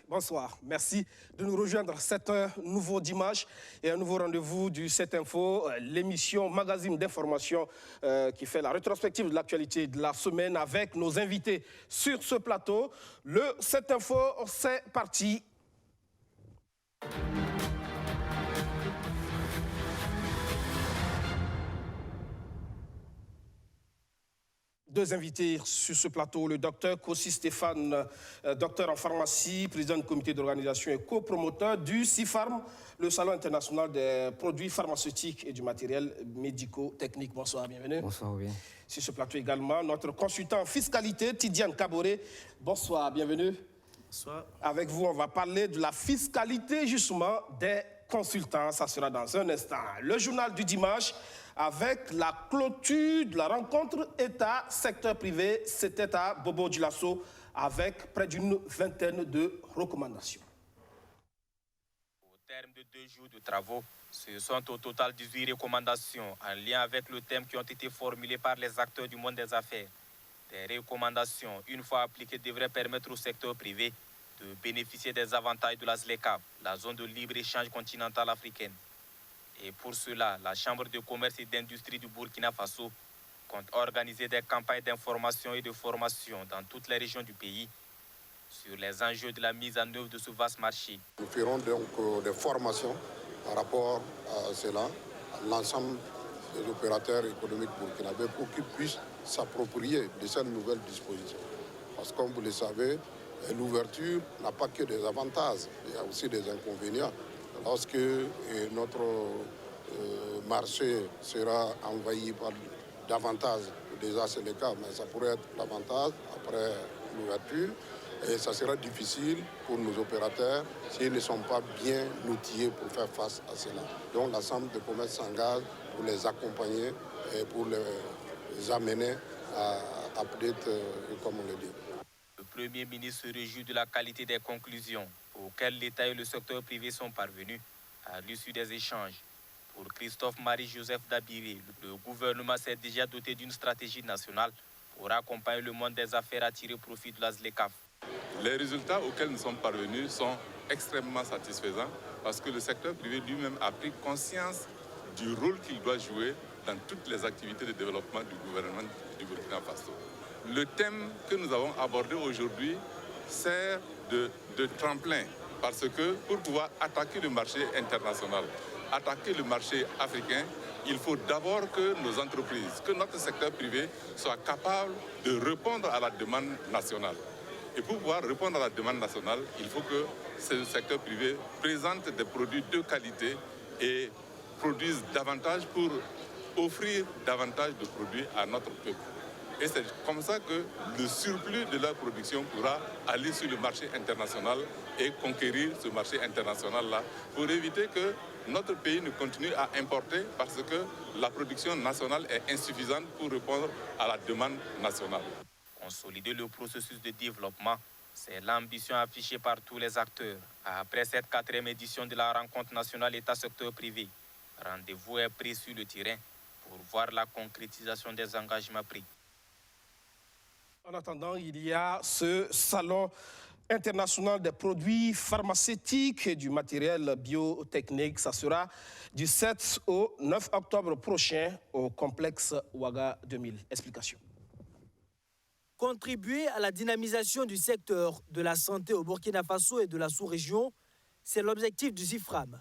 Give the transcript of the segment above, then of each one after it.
Bonsoir, merci de nous rejoindre. C'est un nouveau dimanche et un nouveau rendez-vous du 7Info, l'émission magazine d'information qui fait la rétrospective de l'actualité de la semaine avec nos invités sur ce plateau. Le 7Info, c'est parti. Deux invités sur ce plateau, le docteur Kossi Stéphane, docteur en pharmacie, président du comité d'organisation et copromoteur du CIFARM, le Salon international des produits pharmaceutiques et du matériel médico-technique. Bonsoir, bienvenue. Bonsoir, bien. Sur ce plateau également, notre consultant en fiscalité, Tidiane Kaboré. Bonsoir, bienvenue. Bonsoir. Avec vous, on va parler de la fiscalité justement des consultants. Ça sera dans un instant. Le journal du dimanche avec la clôture de la rencontre État-secteur privé. C'était à Bobo-Dioulasso avec près d'une vingtaine de recommandations. Au terme de 2 jours de travaux, ce sont au total 18 recommandations en lien avec le thème qui ont été formulées par les acteurs du monde des affaires. Des recommandations, une fois appliquées, devraient permettre au secteur privé de bénéficier des avantages de la ZLECAf, la zone de libre-échange continentale africaine. Et pour cela, la Chambre de commerce et d'industrie du Burkina Faso compte organiser des campagnes d'information et de formation dans toutes les régions du pays sur les enjeux de la mise en œuvre de ce vaste marché. Nous ferons donc des formations par rapport à cela, à l'ensemble des opérateurs économiques burkinabés pour qu'ils puissent s'approprier de cette nouvelle disposition. Parce que comme vous le savez, l'ouverture n'a pas que des avantages, il y a aussi des inconvénients. Lorsque notre marché sera envahi par davantage, déjà c'est le cas, mais ça pourrait être l'avantage après l'ouverture. Et ça sera difficile pour nos opérateurs s'ils ne sont pas bien outillés pour faire face à cela. Donc la Chambre de commerce s'engage pour les accompagner et pour les amener à update, comme on le dit. Le Premier ministre se réjouit de la qualité des conclusions auxquelles l'État et le secteur privé sont parvenus à l'issue des échanges. Pour Christophe Marie-Joseph Dabiré, le gouvernement s'est déjà doté d'une stratégie nationale pour accompagner le monde des affaires à tirer profit de la ZLECAf. Les résultats auxquels nous sommes parvenus sont extrêmement satisfaisants parce que le secteur privé lui-même a pris conscience du rôle qu'il doit jouer dans toutes les activités de développement du gouvernement du Burkina Faso. Le thème que nous avons abordé aujourd'hui sert de tremplin parce que pour pouvoir attaquer le marché international, attaquer le marché africain, il faut d'abord que nos entreprises, que notre secteur privé soit capable de répondre à la demande nationale. Et pour pouvoir répondre à la demande nationale, il faut que ce secteur privé présente des produits de qualité et produise davantage pour offrir davantage de produits à notre peuple. Et c'est comme ça que le surplus de leur production pourra aller sur le marché international et conquérir ce marché international-là pour éviter que notre pays ne continue à importer parce que la production nationale est insuffisante pour répondre à la demande nationale. Consolider le processus de développement, c'est l'ambition affichée par tous les acteurs. Après cette 4e édition de la rencontre nationale État-secteur privé, rendez-vous est pris sur le terrain pour voir la concrétisation des engagements pris. En attendant, il y a ce salon international des produits pharmaceutiques et du matériel biotechnique. Ça sera du 7 au 9 octobre prochain au complexe Ouaga 2000. Explication. Contribuer à la dynamisation du secteur de la santé au Burkina Faso et de la sous-région, c'est l'objectif du CIFRAM,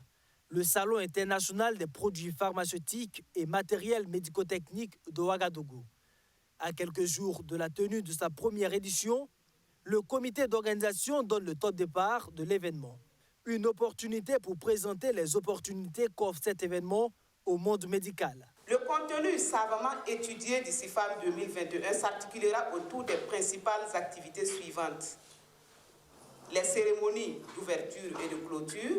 le Salon international des produits pharmaceutiques et matériel médico-technique de Ouagadougou. À quelques jours de la tenue de sa première édition, le comité d'organisation donne le top départ de l'événement. Une opportunité pour présenter les opportunités qu'offre cet événement au monde médical. Le contenu savamment étudié du CIFARM 2021 s'articulera autour des principales activités suivantes. Les cérémonies d'ouverture et de clôture,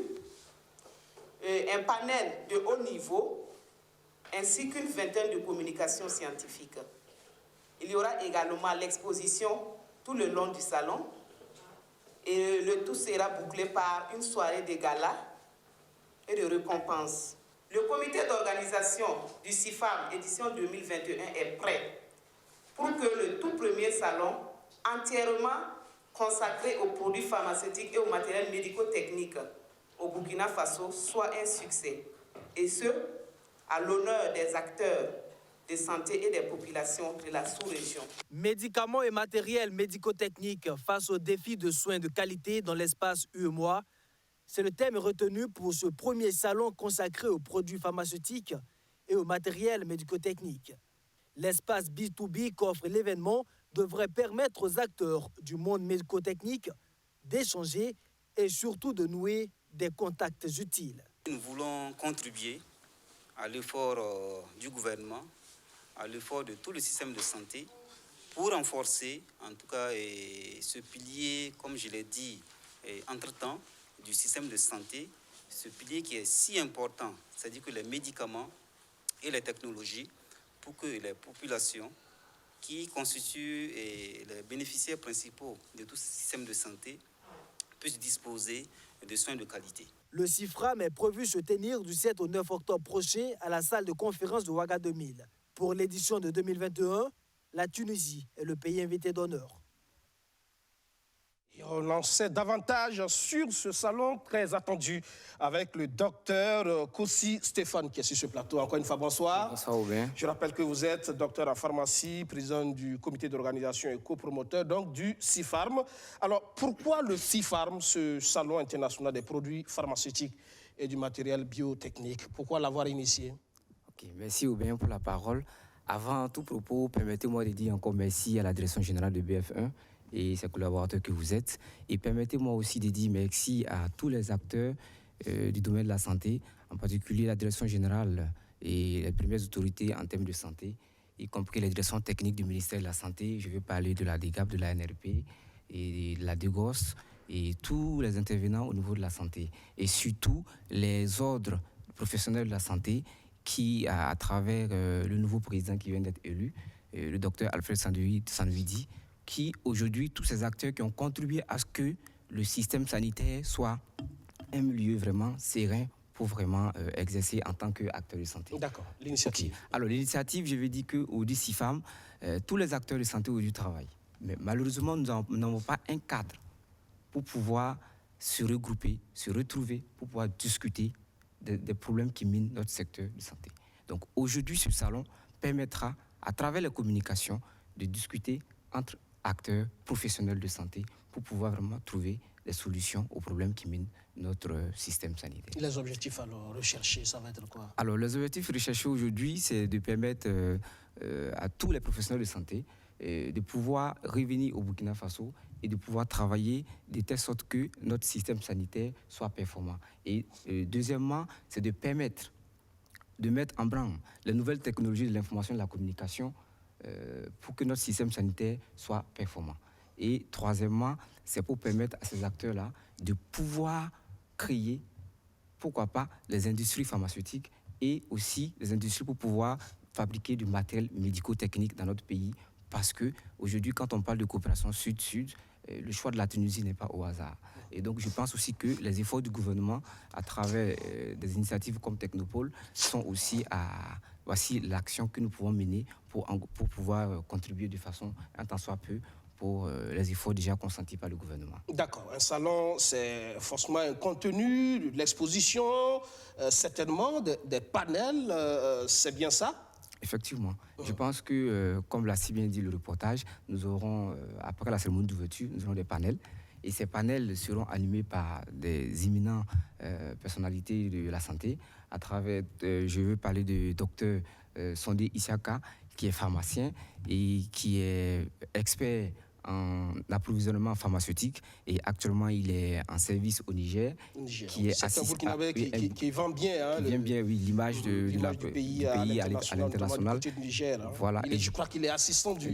un panel de haut niveau, ainsi qu'une vingtaine de communications scientifiques. Il y aura également l'exposition tout le long du salon et le tout sera bouclé par une soirée de gala et de récompenses. Le comité d'organisation du CIFARM édition 2021 est prêt pour que le tout premier salon entièrement consacré aux produits pharmaceutiques et aux matériels médico-techniques au Burkina Faso soit un succès, et ce, à l'honneur des acteurs de santé et des populations de la sous-région. Médicaments et matériels médico-techniques face aux défis de soins de qualité dans l'espace UEMOA, c'est le thème retenu pour ce premier salon consacré aux produits pharmaceutiques et au matériel médico-technique. L'espace B2B qu'offre l'événement devrait permettre aux acteurs du monde médico-technique d'échanger et surtout de nouer des contacts utiles. Nous voulons contribuer à l'effort du gouvernement, à l'effort de tout le système de santé pour renforcer en tout cas ce pilier, comme je l'ai dit entre-temps, du système de santé, ce pilier qui est si important, c'est-à-dire que les médicaments et les technologies, pour que les populations qui constituent les bénéficiaires principaux de tout ce système de santé puissent disposer de soins de qualité. Le CIFRAM est prévu se tenir du 7 au 9 octobre prochain à la salle de conférence de Ouaga 2000. Pour l'édition de 2021, la Tunisie est le pays invité d'honneur. Et on en sait davantage sur ce salon très attendu avec le docteur Kossi Stéphane qui est sur ce plateau. Encore une fois, bonsoir. Bonsoir, Aubin. Je rappelle que vous êtes docteur en pharmacie, président du comité d'organisation et copromoteur donc du CIFARM. Alors, pourquoi le CIFARM, ce salon international des produits pharmaceutiques et du matériel biotechnique? Pourquoi l'avoir initié? Ok, merci Aubin pour la parole. Avant tout propos, permettez-moi de dire encore merci à la direction générale de BF1 et ses collaborateurs que vous êtes. Et permettez-moi aussi de dire merci à tous les acteurs du domaine de la santé, en particulier la direction générale et les premières autorités en termes de santé, y compris les directions techniques du ministère de la Santé. Je veux parler de la DGAP, de la NRP et de la DEGOS et tous les intervenants au niveau de la santé. Et surtout les ordres professionnels de la santé qui, à travers le nouveau président qui vient d'être élu, le docteur Alfred Sanouidi, qui aujourd'hui, tous ces acteurs qui ont contribué à ce que le système sanitaire soit un milieu vraiment serein pour vraiment exercer en tant qu'acteur de santé. D'accord, l'initiative. Okay. Alors l'initiative, je vais dire qu'au CIFARM, tous les acteurs de santé aujourd'hui travaillent. Mais malheureusement, nous n'avons pas un cadre pour pouvoir se regrouper, se retrouver, pour pouvoir discuter des problèmes qui minent notre secteur de santé. Donc aujourd'hui, ce salon permettra, à travers les communications, de discuter entre acteurs professionnels de santé pour pouvoir vraiment trouver des solutions aux problèmes qui minent notre système sanitaire. Les objectifs alors recherchés, ça va être quoi? Alors les objectifs recherchés aujourd'hui, c'est de permettre à tous les professionnels de santé de pouvoir revenir au Burkina Faso et de pouvoir travailler de telle sorte que notre système sanitaire soit performant. Et deuxièmement, c'est de permettre de mettre en branle les nouvelles technologies de l'information et de la communication pour que notre système sanitaire soit performant. Et troisièmement, c'est pour permettre à ces acteurs-là de pouvoir créer, pourquoi pas, les industries pharmaceutiques et aussi les industries pour pouvoir fabriquer du matériel médico-technique dans notre pays. Parce qu'aujourd'hui, quand on parle de coopération sud-sud, le choix de la Tunisie n'est pas au hasard. Et donc, je pense aussi que les efforts du gouvernement, à travers des initiatives comme Technopole, sont aussi voici l'action que nous pouvons mener pour pouvoir contribuer de façon un tant soit peu pour les efforts déjà consentis par le gouvernement. D'accord. Un salon, c'est forcément un contenu, de l'exposition, certainement des panels, c'est bien ça? Effectivement. Je pense que, comme l'a si bien dit le reportage, nous aurons, après la cérémonie d'ouverture, nous aurons des panels. Et ces panels seront animés par des éminents personnalités de la santé. À travers, je veux parler du docteur Sondé Isiaka, qui est pharmacien et qui est expert en approvisionnement pharmaceutique et actuellement il est en service au Niger. Qui est qui vend bien, qui vend bien, oui, l'image du pays à l'international. Voilà. Et je crois qu'il est assistant du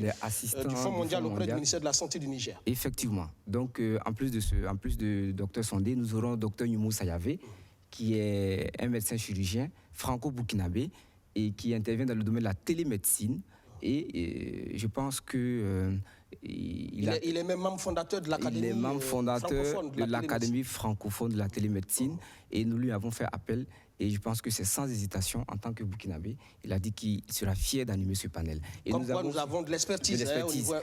Fonds mondial auprès du ministère de la Santé du Niger. Effectivement. Donc en plus de Dr Sondé, nous aurons Dr Yumo Sayave, qui est un médecin chirurgien franco-burkinabé et qui intervient dans le domaine de la télémédecine. Et je pense que Il est même membre fondateur de l'Académie Il est membre fondateur francophone de l'Académie francophone de la télémédecine. Et nous lui avons fait appel. Et je pense que c'est sans hésitation, en tant que Burkinabé, il a dit qu'il sera fier d'animer ce panel. Et nous avons de l'expertise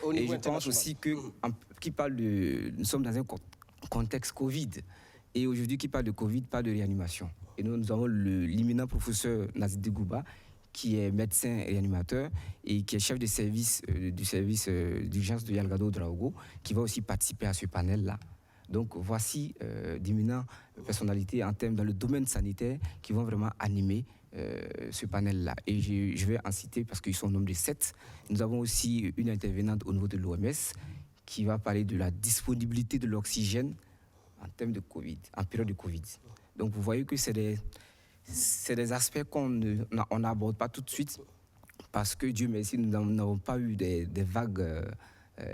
au niveau et je pense aussi que, nous sommes dans un contexte Covid. Et aujourd'hui, qui parle de Covid, parle de réanimation. Et nous avons l'imminent professeur Nazid Degouba, qui est médecin réanimateur et qui est chef de service du service d'urgence de Yalgado Draogo, qui va aussi participer à ce panel-là. Donc voici d'imminentes personnalités dans le domaine sanitaire qui vont vraiment animer ce panel-là. Et je vais en citer parce qu'ils sont au nombre de 7. Nous avons aussi une intervenante au niveau de l'OMS qui va parler de la disponibilité de l'oxygène en termes de Covid, en période de Covid. Donc vous voyez que c'est des aspects qu'on n'aborde pas tout de suite parce que Dieu merci, nous n'avons pas eu des vagues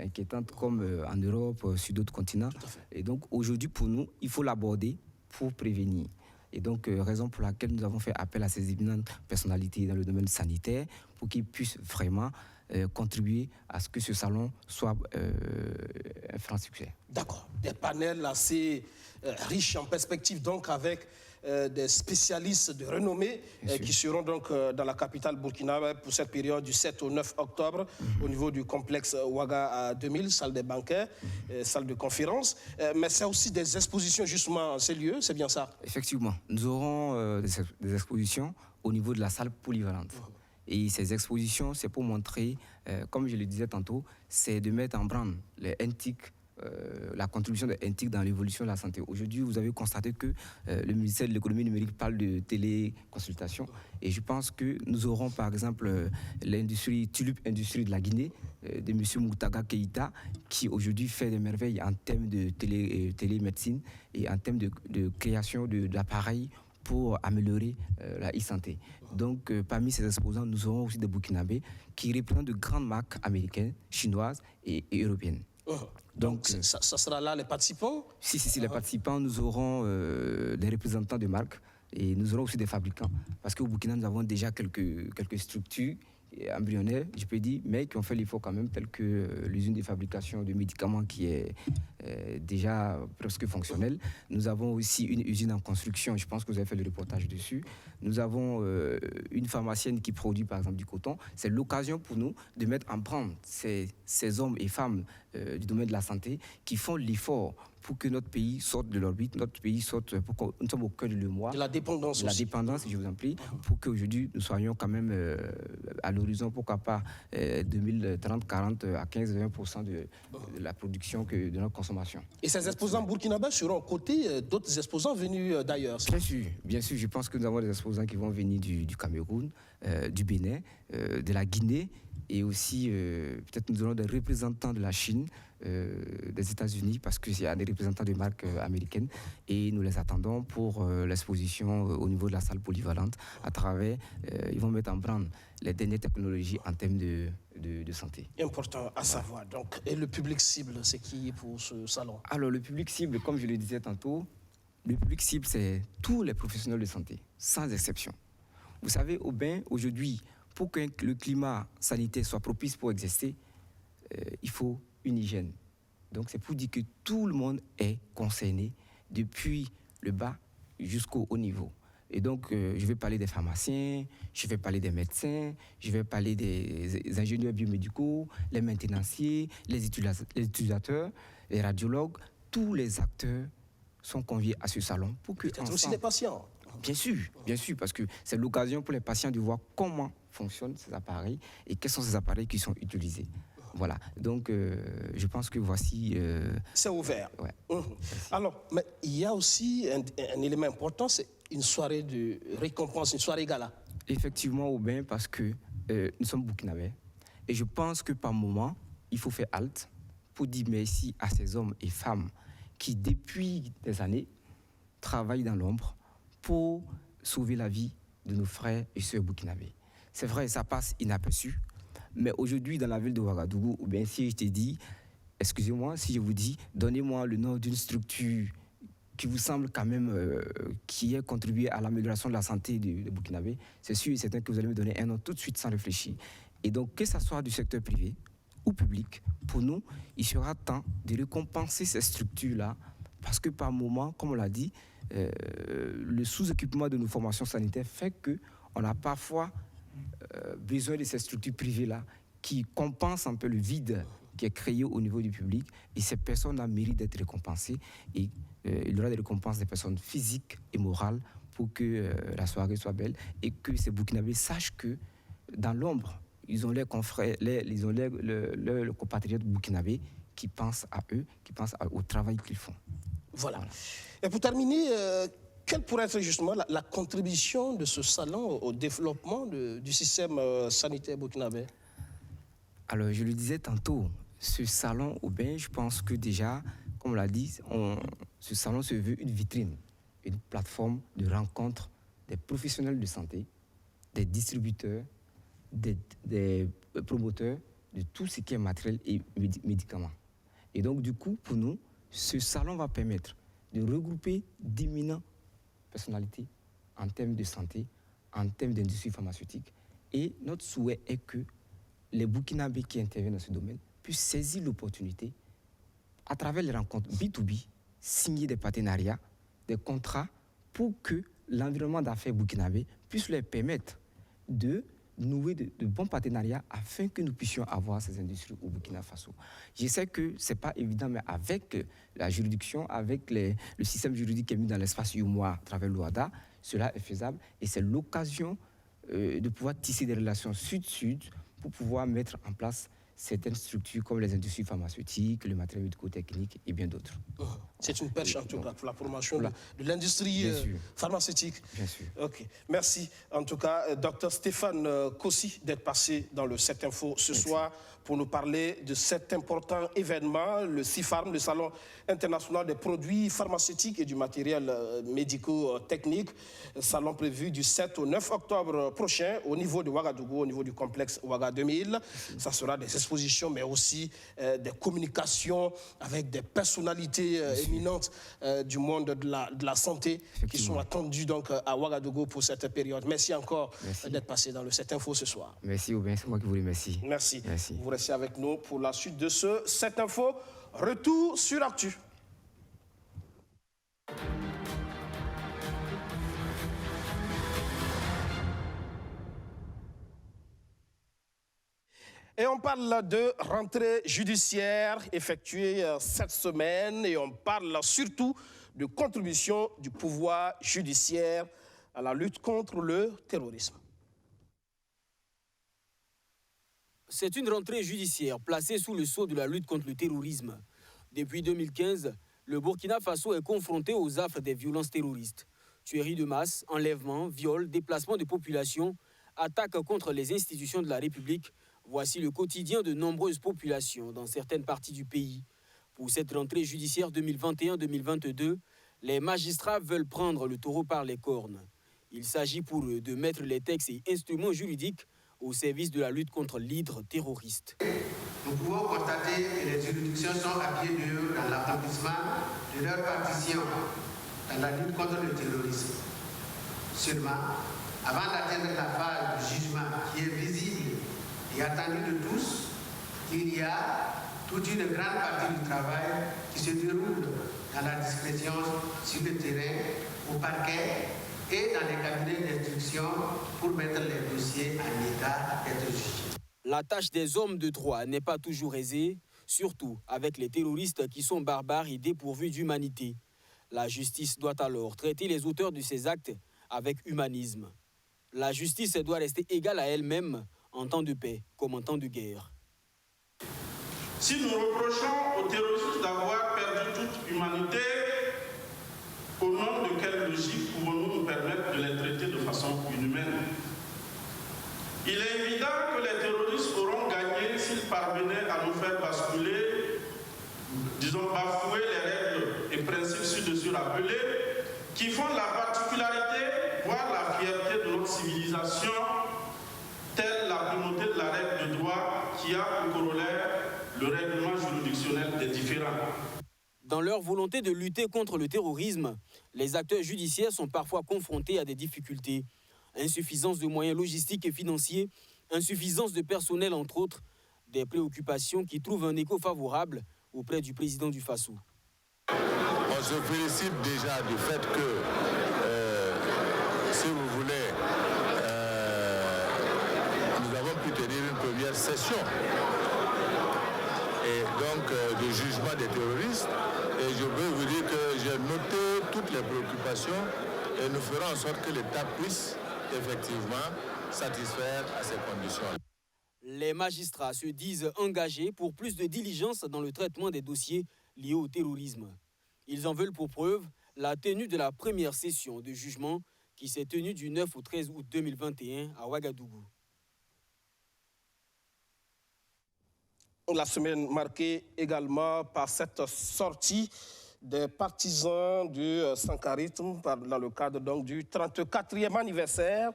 inquiétantes comme en Europe, sur d'autres continents. Et donc aujourd'hui, pour nous, il faut l'aborder pour prévenir. Et donc, raison pour laquelle nous avons fait appel à ces éminentes personnalités dans le domaine sanitaire pour qu'ils puissent vraiment contribuer à ce que ce salon soit un franc succès. D'accord. Des panels assez riches en perspectives, donc avec des spécialistes de renommée qui seront donc dans la capitale burkinabé pour cette période du 7 au 9 octobre au niveau du complexe Ouaga 2000, salle des banquets, salle de conférence. Mais c'est aussi des expositions justement en ces lieux, c'est bien ça? Effectivement, nous aurons des expositions au niveau de la salle polyvalente. Et ces expositions, c'est pour montrer, comme je le disais tantôt, c'est de mettre en branle les NTIC, la contribution des NTIC dans l'évolution de la santé. Aujourd'hui, vous avez constaté que le ministère de l'économie numérique parle de téléconsultation. Et je pense que nous aurons par exemple l'industrie, Tulip Industrie de la Guinée, de M. Moutaga Keïta, qui aujourd'hui fait des merveilles en termes de télémédecine et en termes de création d'appareils pour améliorer la e-santé. Donc, parmi ces exposants, nous aurons aussi des Burkinabés qui représentent de grandes marques américaines, chinoises et européennes. Donc ça sera là les participants? Si, les participants, nous aurons des représentants de marques et nous aurons aussi des fabricants. Parce qu'au Burkina, nous avons déjà quelques structures embryonnaires, je peux dire, mais qui ont fait l'effort quand même, telles que l'usine de fabrication de médicaments qui est déjà presque fonctionnelle. Nous avons aussi une usine en construction, je pense que vous avez fait le reportage dessus. Nous avons une pharmacienne qui produit par exemple du coton. C'est l'occasion pour nous de mettre en branle ces hommes et femmes du domaine de la santé qui font l'effort pour que notre pays sorte de l'orbite, notre pays sorte, pour que nous sommes au cœur du mois. De la dépendance. De la dépendance, je vous en prie, pour qu'aujourd'hui nous soyons quand même à l'horizon, pourquoi pas 2030, 40 à 15-20% de la production de notre consommation. Et ces exposants burkinabés seront aux côtés d'autres exposants venus d'ailleurs? Bien sûr, je pense que nous avons des exposants qui vont venir du Cameroun, du Bénin, de la Guinée, et aussi peut-être nous aurons des représentants de la Chine, des États-Unis, parce qu'il y a des représentants de marques américaines, et nous les attendons pour l'exposition au niveau de la salle polyvalente. À travers, ils vont mettre en branle les dernières technologies en termes de santé. Important à savoir. Donc, et le public cible, c'est qui pour ce salon? Alors, le public cible, comme je le disais tantôt, le public cible, c'est tous les professionnels de santé, sans exception. Vous savez, au Bénin, aujourd'hui, pour que le climat sanitaire soit propice pour exister, il faut une hygiène. Donc c'est pour dire que tout le monde est concerné, depuis le bas jusqu'au haut niveau. Et donc je vais parler des pharmaciens, je vais parler des médecins, je vais parler des ingénieurs biomédicaux, les maintenanciers, les utilisateurs, les radiologues. Tous les acteurs sont conviés à ce salon pour que peut-être aussi les patients. Bien sûr, parce que c'est l'occasion pour les patients de voir comment fonctionnent ces appareils et quels sont ces appareils qui sont utilisés. Voilà, donc je pense que voici... C'est ouvert. Ouais. Alors, mais il y a aussi un élément important, c'est une soirée de récompense, une soirée gala. Effectivement, Aubin, parce que nous sommes burkinabés et je pense que par moment, il faut faire halte pour dire merci à ces hommes et femmes qui, depuis des années, travaillent dans l'ombre pour sauver la vie de nos frères et sœurs burkinabés. C'est vrai, ça passe inaperçu, mais aujourd'hui, dans la ville de Ouagadougou, ou bien si je te dis, excusez-moi, si je vous dis, donnez-moi le nom d'une structure qui vous semble quand même, qui ait contribué à l'amélioration de la santé des Burkinabés, c'est sûr et certain que vous allez me donner un nom tout de suite sans réfléchir. Et donc, que ce soit du secteur privé ou publiques, pour nous, il sera temps de récompenser ces structures-là, parce que par moment, comme on l'a dit, le sous-équipement de nos formations sanitaires fait qu'on a parfois besoin de ces structures privées-là qui compensent un peu le vide qui est créé au niveau du public, et ces personnes-là méritent d'être récompensées, et il y aura des récompenses des personnes physiques et morales pour que la soirée soit belle, et que ces Burkinabés sachent que dans l'ombre, ils ont leurs confrères, ils ont leurs compatriotes burkinabés qui pensent à eux, qui pensent au travail qu'ils font. Voilà. Et pour terminer, quelle pourrait être justement la contribution de ce salon au développement du système sanitaire burkinabé? Alors, je le disais tantôt, ce salon urbain, je pense que déjà, comme on l'a dit, ce salon se veut une vitrine, une plateforme de rencontre des professionnels de santé, des distributeurs, des promoteurs de tout ce qui est matériel et médicaments. Et donc, du coup, pour nous, ce salon va permettre de regrouper d'éminentes personnalités en termes de santé, en termes d'industrie pharmaceutique. Et notre souhait est que les Burkinabés qui interviennent dans ce domaine puissent saisir l'opportunité, à travers les rencontres B2B, signer des partenariats, des contrats, pour que l'environnement d'affaires burkinabé puisse leur permettre de nouer de bons partenariats afin que nous puissions avoir ces industries au Burkina Faso. Je sais que ce n'est pas évident, mais avec la juridiction, avec le système juridique qui est mis dans l'espace UMOA à travers l'OADA, cela est faisable, et c'est l'occasion de pouvoir tisser des relations sud-sud pour pouvoir mettre en place certaines structures comme les industries pharmaceutiques, le matériel médico-technique et bien d'autres. C'est une perche en tout cas pour la promotion de l'industrie pharmaceutique. Bien sûr. Ok. Merci en tout cas, Dr Stéphane Kossi, d'être passé dans le 7 Info ce soir pour nous parler de cet important événement, le CIFARM, le Salon international des produits pharmaceutiques et du matériel médico-technique. Salon prévu du 7 au 9 octobre prochain au niveau de Ouagadougou, au niveau du complexe Ouaga 2000. Ça sera des expositions, mais aussi des communications avec des personnalités éminentes du monde de la santé qui sont attendues donc à Ouagadougou pour cette période. Merci encore d'être passé dans le 7 Info ce soir. Merci Aubin, c'est moi qui vous remercie. Merci. Merci. Vous restez avec nous pour la suite de ce 7 Info. Retour sur Actu. Et on parle de rentrée judiciaire effectuée cette semaine, et on parle surtout de contribution du pouvoir judiciaire à la lutte contre le terrorisme. C'est une rentrée judiciaire placée sous le sceau de la lutte contre le terrorisme. Depuis 2015, le Burkina Faso est confronté aux affres des violences terroristes. Tueries de masse, enlèvements, viols, déplacements de population, attaques contre les institutions de la République. Voici le quotidien de nombreuses populations dans certaines parties du pays. Pour cette rentrée judiciaire 2021-2022, les magistrats veulent prendre le taureau par les cornes. Il s'agit pour eux de mettre les textes et instruments juridiques au service de la lutte contre l'hydre terroriste. Nous pouvons constater que les juridictions sont à pied d'œuvre dans l'accomplissement de leur partition dans la lutte contre le terrorisme. Seulement, avant d'atteindre la phase du jugement qui est visible et attendu de tous, il y a toute une grande partie du travail qui se déroule dans la discrétion sur le terrain, au parquet et dans les cabinets d'instruction pour mettre les dossiers en état d'être jugés. La tâche des hommes de droit n'est pas toujours aisée, surtout avec les terroristes qui sont barbares et dépourvus d'humanité. La justice doit alors traiter les auteurs de ces actes avec humanisme. La justice doit rester égale à elle-même en temps de paix comme en temps de guerre. Si nous reprochons aux terroristes d'avoir perdu toute humanité, au nom de quelle logique pouvons-nous nous permettre de les traiter de façon inhumaine? Il est évident que les terroristes auront gagné s'ils parvenaient à nous faire basculer, disons bafouer les règles et principes ci-dessus rappelés, qui font la particularité, voire la fierté de notre civilisation, telle la primauté de la règle de droit qui a pour corollaire le règlement juridictionnel des différends. Dans leur volonté de lutter contre le terrorisme, les acteurs judiciaires sont parfois confrontés à des difficultés. Insuffisance de moyens logistiques et financiers, insuffisance de personnel entre autres. Des préoccupations qui trouvent un écho favorable auprès du président du Faso. On se félicite déjà du fait que, si vous voulez, nous avons pu tenir une première session et donc de jugement des terroristes. Et je peux vous dire que j'ai noté toutes les préoccupations et nous ferons en sorte que l'État puisse effectivement satisfaire à ces conditions. Les magistrats se disent engagés pour plus de diligence dans le traitement des dossiers liés au terrorisme. Ils en veulent pour preuve la tenue de la première session de jugement qui s'est tenue du 9 au 13 août 2021 à Ouagadougou. La semaine marquée également par cette sortie des partisans du sankarisme dans le cadre donc, du 34e anniversaire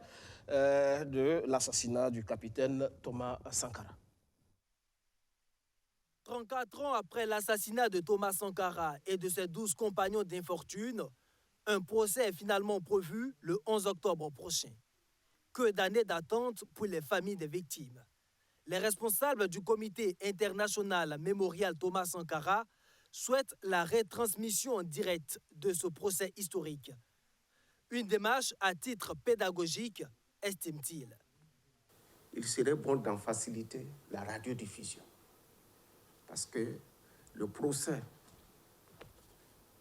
de l'assassinat du capitaine Thomas Sankara. 34 ans après l'assassinat de Thomas Sankara et de ses 12 compagnons d'infortune, un procès est finalement prévu le 11 octobre prochain. Que d'années d'attente pour les familles des victimes. Les responsables du comité international mémorial Thomas Sankara souhaitent la retransmission en direct de ce procès historique. Une démarche à titre pédagogique, estime-t-il. Il serait bon d'en faciliter la radiodiffusion. Parce que le procès,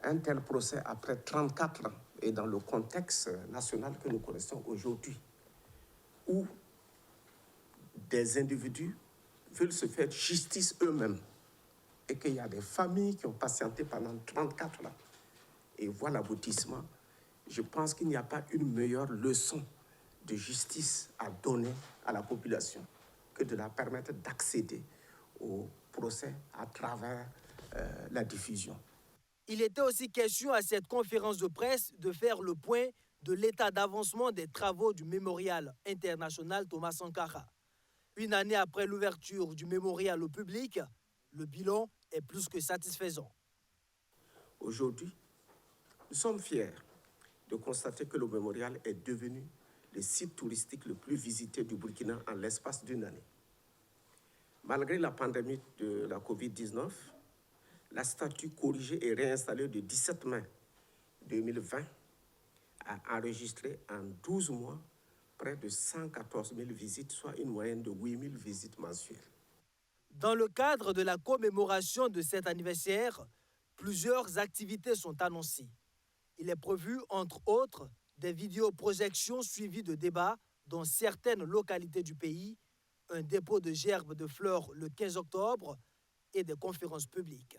un tel procès après 34 ans, et dans le contexte national que nous connaissons aujourd'hui, où des individus veulent se faire justice eux-mêmes et qu'il y a des familles qui ont patienté pendant 34 ans et voient l'aboutissement, je pense qu'il n'y a pas une meilleure leçon de justice à donner à la population que de la permettre d'accéder au procès à travers la diffusion. Il était aussi question à cette conférence de presse de faire le point de l'état d'avancement des travaux du mémorial international Thomas Sankara. Une année après l'ouverture du mémorial au public, le bilan est plus que satisfaisant. Aujourd'hui, nous sommes fiers de constater que le mémorial est devenu le site touristique le plus visité du Burkina en l'espace d'une année. Malgré la pandémie de la Covid-19, la statue corrigée et réinstallée le 17 mai 2020 a enregistré en 12 mois près de 114 000 visites, soit une moyenne de 8 000 visites mensuelles. Dans le cadre de la commémoration de cet anniversaire, plusieurs activités sont annoncées. Il est prévu, entre autres, des vidéoprojections suivies de débats dans certaines localités du pays, un dépôt de gerbes de fleurs le 15 octobre et des conférences publiques.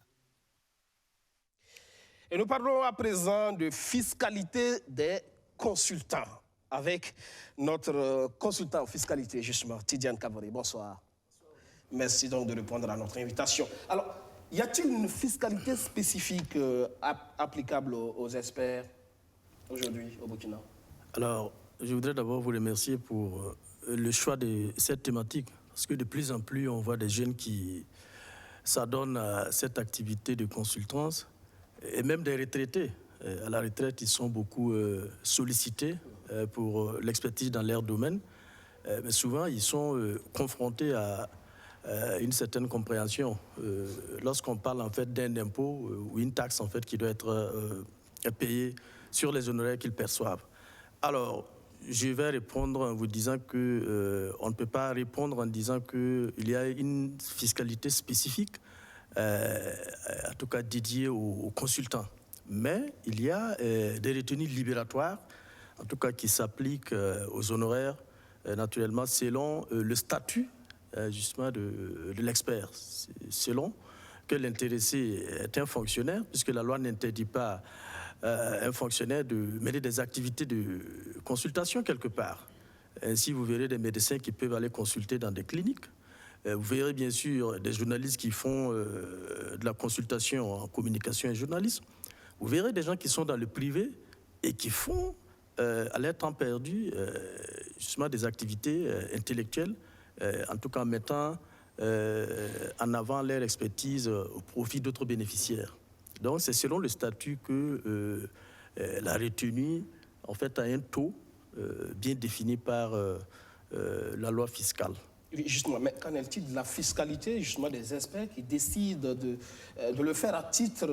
Et nous parlons à présent de fiscalité des consultants avec notre consultant en fiscalité, justement, Tidiane Kavori. Bonsoir. Merci donc de répondre à notre invitation. Alors, y a-t-il une fiscalité spécifique applicable aux experts aujourd'hui au Burkina? Alors, je voudrais d'abord vous remercier pour le choix de cette thématique, parce que de plus en plus, on voit des jeunes qui s'adonnent à cette activité de consultance, et même des retraités. À la retraite, ils sont beaucoup sollicités pour l'expertise dans leur domaine, mais souvent, ils sont confrontés à une certaine compréhension. Lorsqu'on parle en fait d'un impôt ou une taxe en fait qui doit être payée sur les honoraires qu'ils perçoivent. Alors, je vais répondre en vous disant que on ne peut pas répondre en disant qu'il y a une fiscalité spécifique, en tout cas dédiée aux consultants. Mais il y a des retenues libératoires, en tout cas qui s'appliquent aux honoraires, naturellement, selon le statut justement de l'expert, selon que l'intéressé est un fonctionnaire, puisque la loi n'interdit pas un fonctionnaire de mener des activités de consultation quelque part. Ainsi, vous verrez des médecins qui peuvent aller consulter dans des cliniques. Vous verrez bien sûr des journalistes qui font de la consultation en communication et journalisme. Vous verrez des gens qui sont dans le privé et qui font, à leur temps perdu, justement des activités intellectuelles, en tout cas en mettant en avant leur expertise au profit d'autres bénéficiaires. Donc c'est selon le statut que la retenue en fait, a un taux bien défini par la loi fiscale. Justement, mais qu'en est-il de la fiscalité justement des experts qui décident de le faire à titre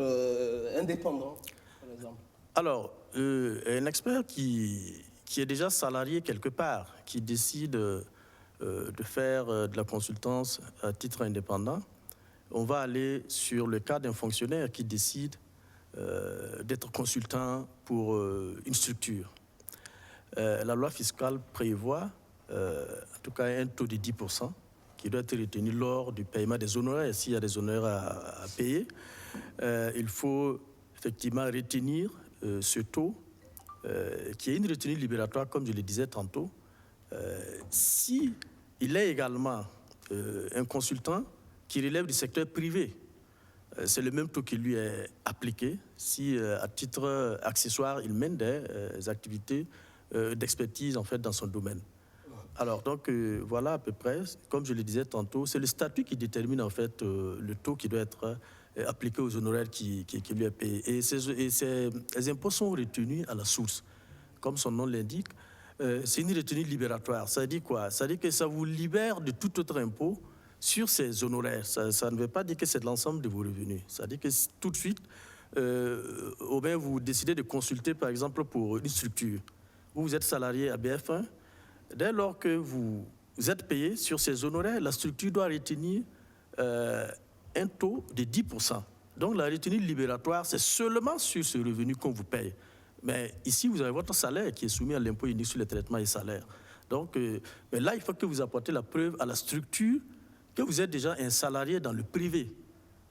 indépendant, par exemple? Alors, un expert qui est déjà salarié quelque part, qui décide de faire de la consultance à titre indépendant, on va aller sur le cas d'un fonctionnaire qui décide d'être consultant pour une structure. La loi fiscale prévoit en tout cas un taux de 10% qui doit être retenu lors du paiement des honoraires. S'il y a des honoraires à payer, il faut effectivement retenir ce taux qui est une retenue libératoire, comme je le disais tantôt. Si il est également un consultant qui relève du secteur privé, c'est le même taux qui lui est appliqué si, à titre accessoire, il mène des activités d'expertise en fait, dans son domaine. Alors, donc, voilà à peu près, comme je le disais tantôt, c'est le statut qui détermine en fait le taux qui doit être appliqué aux honoraires qui lui est payé. Et ces impôts sont retenus à la source. Comme son nom l'indique, c'est une retenue libératoire. Ça dit quoi? Ça dit que ça vous libère de tout autre impôt sur ces honoraires. Ça ne veut pas dire que c'est de l'ensemble de vos revenus. Ça dit que tout de suite, au bien vous décidez de consulter, par exemple, pour une structure. Vous êtes salarié à BF1. Dès lors que vous êtes payé sur ces honoraires, la structure doit retenir un taux de 10%. Donc la retenue libératoire, c'est seulement sur ce revenu qu'on vous paye. Mais ici, vous avez votre salaire qui est soumis à l'impôt unique sur les traitements et salaires. Donc, mais là, il faut que vous apportez la preuve à la structure que vous êtes déjà un salarié dans le privé.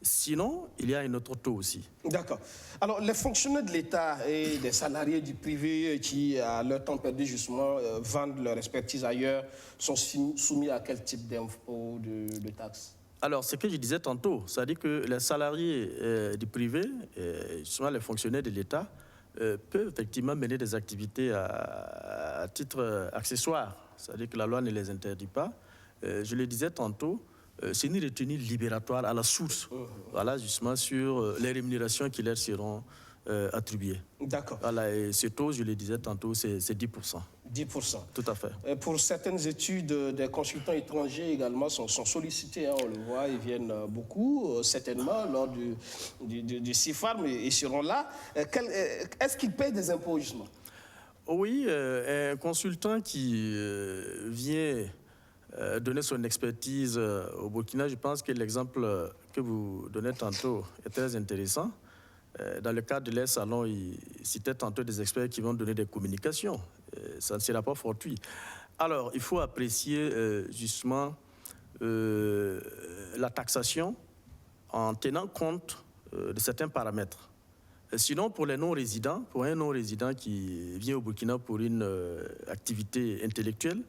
Sinon, il y a un autre taux aussi. D'accord. Alors, les fonctionnaires de l'État et des salariés du privé qui, à leur temps perdu, justement, vendent leur expertise ailleurs, sont soumis à quel type d'impôts, de taxes? Alors, ce que je disais tantôt, c'est-à-dire que les salariés du privé, justement les fonctionnaires de l'État, peuvent effectivement mener des activités à titre accessoire. C'est-à-dire que la loi ne les interdit pas. Je le disais tantôt, c'est une retenue libératoire à la source, voilà, justement sur les rémunérations qui leur seront attribuées. D'accord. Voilà, et ce taux, je le disais tantôt, c'est 10%. 10%. Tout à fait. Pour certaines études, des consultants étrangers également sont sollicités, hein, on le voit, ils viennent beaucoup, certainement, lors du CIFARM, ils seront là. Est-ce qu'ils payent des impôts, justement? Oui, un consultant qui vient donner son expertise au Burkina, je pense que l'exemple que vous donnez tantôt est très intéressant. Dans le cadre de leur salon, il citait tantôt des experts qui vont donner des communications. Ça ne sera pas fortuit. Alors, il faut apprécier justement la taxation en tenant compte de certains paramètres. Sinon, pour les non-résidents, pour un non-résident qui vient au Burkina pour une activité intellectuelle,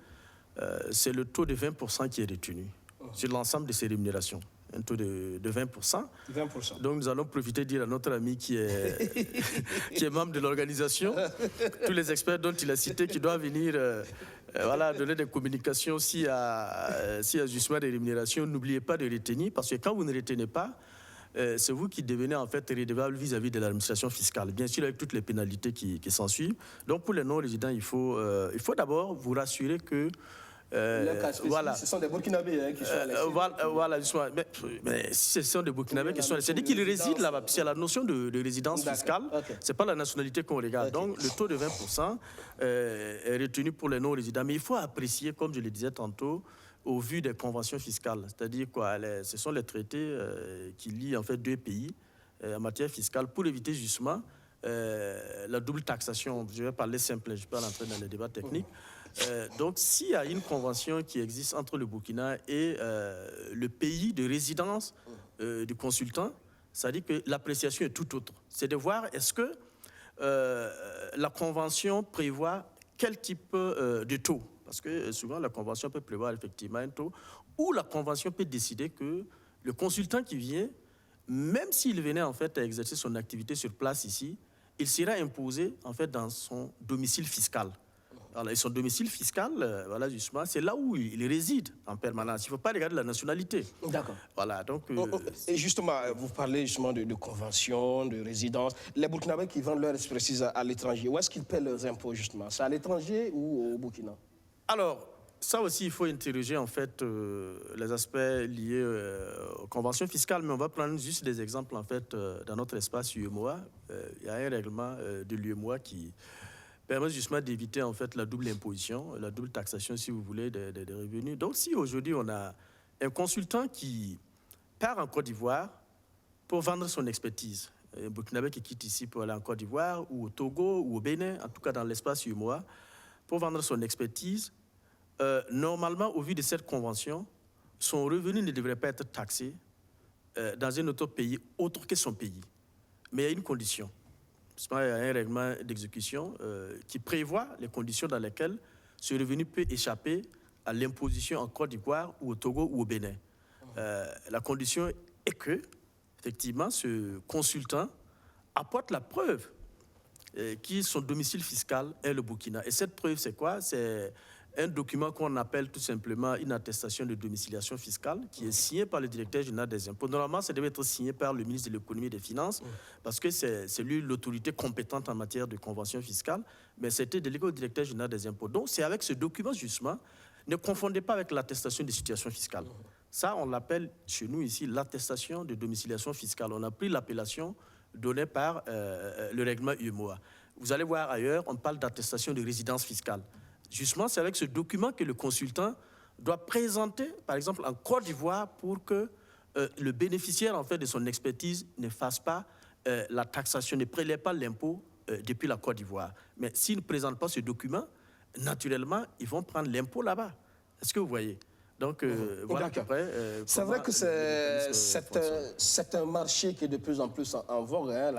c'est le taux de 20% qui est retenu sur l'ensemble de ses rémunérations. Un taux de 20%. 20%. Donc nous allons profiter de dire à notre ami qui est membre de l'organisation, tous les experts dont il a cité qui doivent venir voilà, donner des communications s'il y a justement des rémunérations, n'oubliez pas de retenir, parce que quand vous ne retenez pas, c'est vous qui devenez en fait redevable vis-à-vis de l'administration fiscale, bien sûr avec toutes les pénalités qui s'ensuivent. Donc pour les non-résidents, il faut d'abord vous rassurer que voilà. Ce sont des Burkinabés hein, qui sont à voilà, mais si ce sont des Burkinabés qui sont c'est-à-dire qu'ils résident là-bas. C'est la notion de résidence fiscale, c'est pas la nationalité qu'on regarde. Donc le taux de 20% est retenu pour les non-résidents. Mais il faut apprécier, comme je le disais tantôt, au vu des conventions fiscales. C'est-à-dire quoi, ce sont les traités qui lient en fait deux pays en matière fiscale pour éviter justement la double taxation. Je vais parler simple, je ne vais pas rentrer dans les débats techniques. Donc, s'il y a une convention qui existe entre le Burkina et le pays de résidence du consultant, ça dit que l'appréciation est tout autre. C'est de voir est-ce que la convention prévoit quel type de taux. Parce que souvent, la convention peut prévoir effectivement un taux, ou la convention peut décider que le consultant qui vient, même s'il venait en fait à exercer son activité sur place ici, il sera imposé en fait dans son domicile fiscal. Alors, et son domicile fiscal, voilà, justement, c'est là où il réside en permanence. Il ne faut pas regarder la nationalité. D'accord. Voilà, donc... Et justement, vous parlez justement de conventions, de résidence. Les Burkinabés qui vendent leur expertise à l'étranger, où est-ce qu'ils paient leurs impôts, justement? C'est à l'étranger ou au Burkina? Alors, ça aussi, il faut interroger en fait les aspects liés aux conventions fiscales, mais on va prendre juste des exemples en fait dans notre espace UEMOA. Il y a un règlement de l'UEMOA qui permet justement d'éviter en fait la double imposition, la double taxation, si vous voulez, des revenus. Donc, si aujourd'hui on a un consultant qui part en Côte d'Ivoire pour vendre son expertise, un Burkinabé qui quitte ici pour aller en Côte d'Ivoire ou au Togo ou au Bénin, en tout cas dans l'espace UEMOA, pour vendre son expertise, normalement, au vu de cette convention, son revenu ne devrait pas être taxé dans un autre pays autre que son pays. Mais il y a une condition. Il y a un règlement d'exécution qui prévoit les conditions dans lesquelles ce revenu peut échapper à l'imposition en Côte d'Ivoire ou au Togo ou au Bénin. La condition est que, effectivement, ce consultant apporte la preuve que son domicile fiscal est le Burkina. Et cette preuve, c'est quoi? C'est un document qu'on appelle tout simplement une attestation de domiciliation fiscale qui est signée par le directeur général des impôts. Normalement, ça devait être signé par le ministre de l'économie et des finances parce que c'est lui l'autorité compétente en matière de convention fiscale, mais c'était délégué au directeur général des impôts. Donc, c'est avec ce document, justement, ne confondez pas avec l'attestation de situation fiscale. Ça, on l'appelle chez nous ici l'attestation de domiciliation fiscale. On a pris l'appellation donnée par le règlement UEMOA. Vous allez voir ailleurs, on parle d'attestation de résidence fiscale. Justement, c'est avec ce document que le consultant doit présenter, par exemple, en Côte d'Ivoire pour que le bénéficiaire en fait, de son expertise ne fasse pas la taxation, ne prélève pas l'impôt depuis la Côte d'Ivoire. Mais s'il ne présente pas ce document, naturellement, ils vont prendre l'impôt là-bas. Est-ce que vous voyez? Donc, voilà à peu près. C'est vrai que c'est un marché qui est de plus en plus en vogue, hein,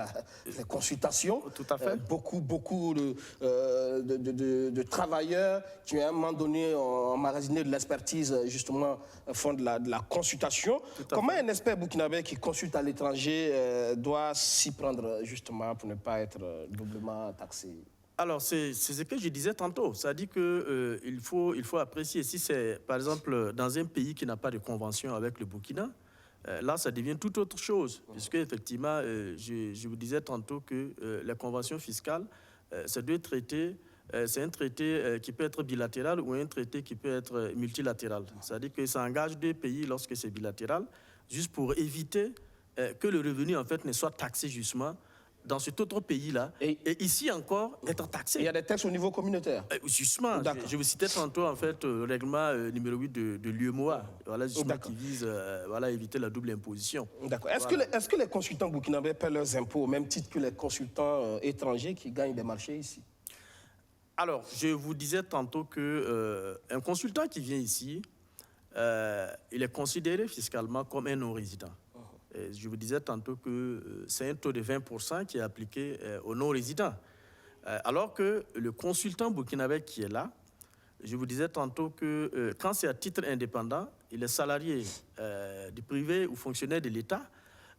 les consultations. Tout à fait. Beaucoup de travailleurs qui, à un moment donné, ont emmagasiné de l'expertise, justement, font de la consultation. Comment un expert burkinabé qui consulte à l'étranger doit s'y prendre, justement, pour ne pas être doublement taxé? Alors, c'est ce que je disais tantôt. Ça dit qu'il faut apprécier. Si c'est, par exemple, dans un pays qui n'a pas de convention avec le Burkina, là, ça devient tout autre chose. Puisque, effectivement, je vous disais tantôt que la convention fiscale, c'est un traité qui peut être bilatéral ou un traité qui peut être multilatéral. C'est-à-dire que ça engage deux pays lorsque c'est bilatéral, juste pour éviter que le revenu, en fait, ne soit taxé justement dans cet autre pays-là, et ici encore, être taxé. Il y a des textes au niveau communautaire? Justement, je vous citais tantôt, en fait, le règlement numéro 8 de l'UEMOA, voilà, justement, qui vise à éviter la double imposition. D'accord. Est-ce que les consultants burkinabés paient leurs impôts au même titre que les consultants étrangers qui gagnent des marchés ici? Alors, je vous disais tantôt qu'un consultant qui vient ici, il est considéré fiscalement comme un non-résident. Je vous disais tantôt que c'est un taux de 20% qui est appliqué aux non-résidents. Alors que le consultant burkinabé qui est là, je vous disais tantôt que quand c'est à titre indépendant, il est salarié du privé ou fonctionnaire de l'État.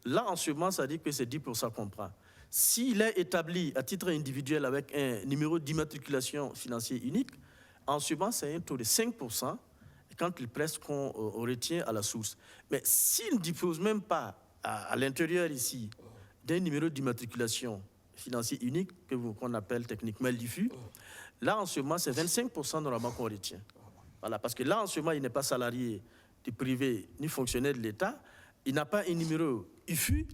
Là, en ce moment, ça dit que c'est 10% qu'on prend. S'il est établi à titre individuel avec un numéro d'immatriculation financier unique, en ce moment, c'est un taux de 5%. Quand il presse, qu'on retient à la source. Mais s'il ne dispose même pas à l'intérieur ici d'un numéro d'immatriculation financier unique, qu'on appelle techniquement l'IFU, là, en ce moment, c'est 25% normalement qu'on retient. Voilà, parce que là, en ce moment, il n'est pas salarié du privé ni fonctionnaire de l'État, il n'a pas un numéro IFU,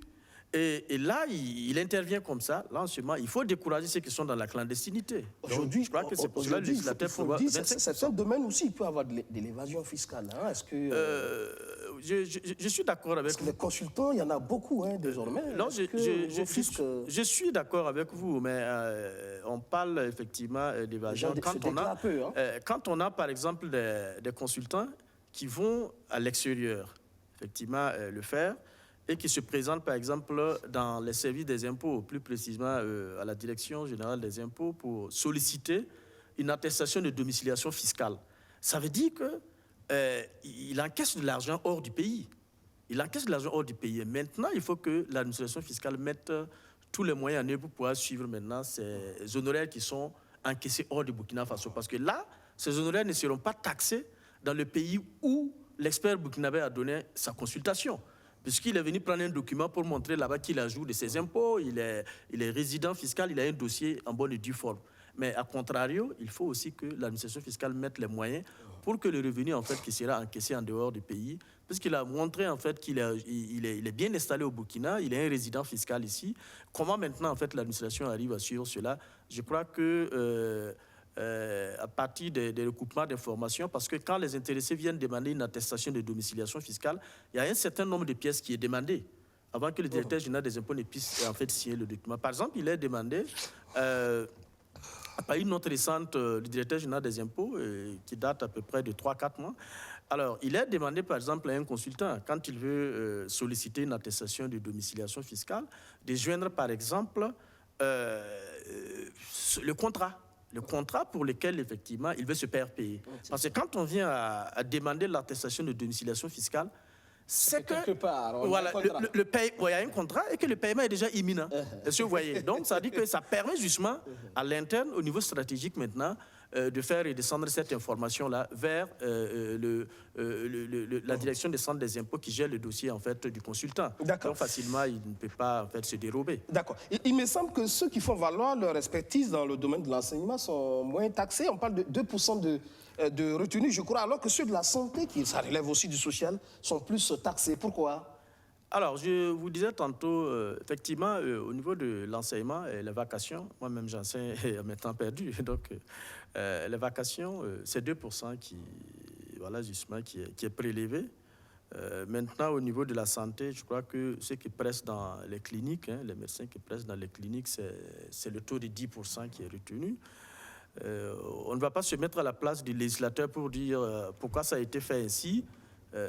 et là, il intervient comme ça. Là, en ce moment, il faut décourager ceux qui sont dans la clandestinité. Aujourd'hui, je crois que c'est pour cela que le législateur prévoit 25%. C'est un domaine aussi, il peut y avoir de l'évasion fiscale. Hein? Est-ce que... je suis d'accord avec vous. Parce que les consultants, il y en a beaucoup, hein, désormais. Non, je suis d'accord avec vous, mais on parle effectivement d'évasion. Quand on a, par exemple, des consultants qui vont à l'extérieur, effectivement, le faire, et qui se présentent, par exemple, dans les services des impôts, plus précisément à la Direction générale des impôts, pour solliciter une attestation de domiciliation fiscale. Ça veut dire qu'il encaisse de l'argent hors du pays. Il encaisse de l'argent hors du pays. Et maintenant, il faut que l'administration fiscale mette tous les moyens en œuvre pour pouvoir suivre maintenant ces honoraires qui sont encaissés hors du Burkina Faso. Parce que là, ces honoraires ne seront pas taxés dans le pays où l'expert burkinabé a donné sa consultation. Puisqu'il est venu prendre un document pour montrer là-bas qu'il ajoute de ses impôts, il est résident fiscal, il a un dossier en bonne et due forme. Mais à contrario, il faut aussi que l'administration fiscale mette les moyens pour que le revenu en fait, qui sera encaissé en dehors du pays, puisqu'il a montré en fait, qu'il est bien installé au Burkina, il est un résident fiscal ici. Comment maintenant en fait, l'administration arrive à suivre cela? Je crois que à partir des recoupements d'informations, parce que quand les intéressés viennent demander une attestation de domiciliation fiscale, il y a un certain nombre de pièces qui est demandé avant que le directeur général des impôts ne puisse en fait signer le document. Par exemple, il est demandé par une note récente du directeur général des impôts qui date à peu près de 3-4 mois. Alors, il est demandé, par exemple, à un consultant, quand il veut solliciter une attestation de domiciliation fiscale, de joindre, par exemple, le contrat pour lequel, effectivement, il veut se faire payer. Parce que quand on vient à demander l'attestation de domiciliation fiscale, c'est que quelque part, voilà, il y a un contrat et que le paiement est déjà imminent. Est-ce que vous voyez? Donc, ça dit que ça permet justement à l'interne, au niveau stratégique maintenant, de faire redescendre cette information-là vers la direction des centres des impôts qui gère le dossier en fait, du consultant. Donc, facilement, il ne peut pas en fait, se dérober. D'accord. Il me semble que ceux qui font valoir leur expertise dans le domaine de l'enseignement sont moins taxés. On parle de 2% de retenue, je crois, alors que ceux de la santé, qui ça relève aussi du social, sont plus taxés. Pourquoi? Alors, je vous disais tantôt, effectivement, au niveau de l'enseignement et les vacations, moi-même j'enseigne à mes temps perdus, donc les vacations, c'est 2% voilà, justement, qui est prélevé. Maintenant, au niveau de la santé, je crois que ceux qui pressent dans les cliniques, les médecins qui pressent dans les cliniques, c'est le taux de 10% qui est retenu. On ne va pas se mettre à la place du législateur pour dire pourquoi ça a été fait ainsi,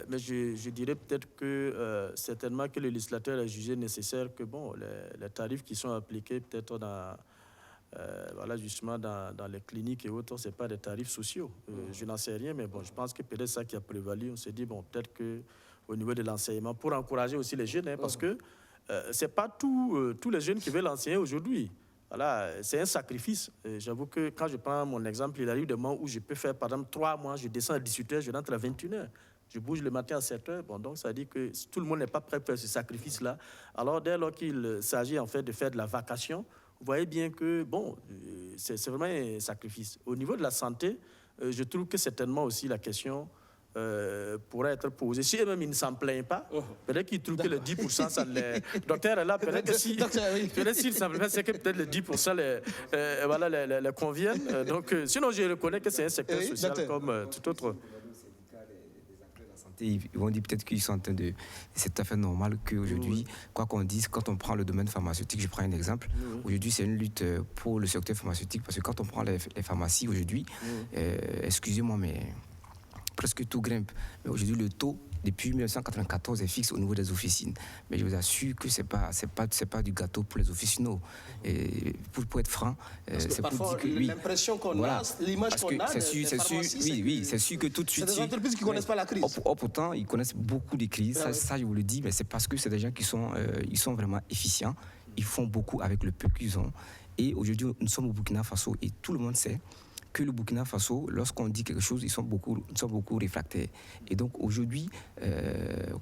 mais je dirais peut-être que certainement que le législateur a jugé nécessaire que bon, les tarifs qui sont appliqués peut-être voilà, justement dans les cliniques et autres, ce n'est pas des tarifs sociaux. Je n'en sais rien, mais bon, je pense que peut-être ça qui a prévalu. On s'est dit, bon, peut-être qu'au niveau de l'enseignement, pour encourager aussi les jeunes, parce que ce n'est pas tous les jeunes qui veulent enseigner aujourd'hui. Voilà, c'est un sacrifice. J'avoue que quand je prends mon exemple, il arrive des moments où je peux faire, par exemple, 3 mois, je descends à 18h, je rentre à 21h. Je bouge le matin à 7h. Bon, donc, ça dit que tout le monde n'est pas prêt pour faire ce sacrifice-là. Alors, dès lors qu'il s'agit, en fait, de faire de la vacation, vous voyez bien que, bon, c'est vraiment un sacrifice. Au niveau de la santé, je trouve que certainement aussi la question pourrait être posée. Si eux-mêmes, ils ne s'en plaignent pas, peut-être qu'ils trouvent que le 10%, ça les... Docteur est là, peut-être que si... Peut-être s'ils s'en plaignent, c'est que peut-être le 10% les conviennent. Donc, sinon, je reconnais que c'est un secteur social comme tout autre. Ils vont dire peut-être qu'ils sont en train de... C'est tout à fait normal qu'aujourd'hui, quoi qu'on dise, quand on prend le domaine pharmaceutique, je prends un exemple, aujourd'hui c'est une lutte pour le secteur pharmaceutique, parce que quand on prend les pharmacies aujourd'hui, excusez-moi, mais presque tout grimpe. Mais aujourd'hui, le taux, depuis 1994, est fixe au niveau des officines. Mais je vous assure que c'est pas du gâteau pour les officinaux. Et pour être franc, c'est pour dire que oui. L'impression qu'on a, l'image qu'on a, c'est sûr, c'est sûr que tout de suite. C'est des entreprises qui ne connaissent pas la crise. Pourtant, ils connaissent beaucoup de crises. Ça, je vous le dis, mais c'est parce que c'est des gens qui sont, ils sont vraiment efficients. Ils font beaucoup avec le peu qu'ils ont. Et aujourd'hui, nous sommes au Burkina Faso et tout le monde sait que le Burkina Faso, lorsqu'on dit quelque chose, ils sont beaucoup réfractaires. Et donc aujourd'hui,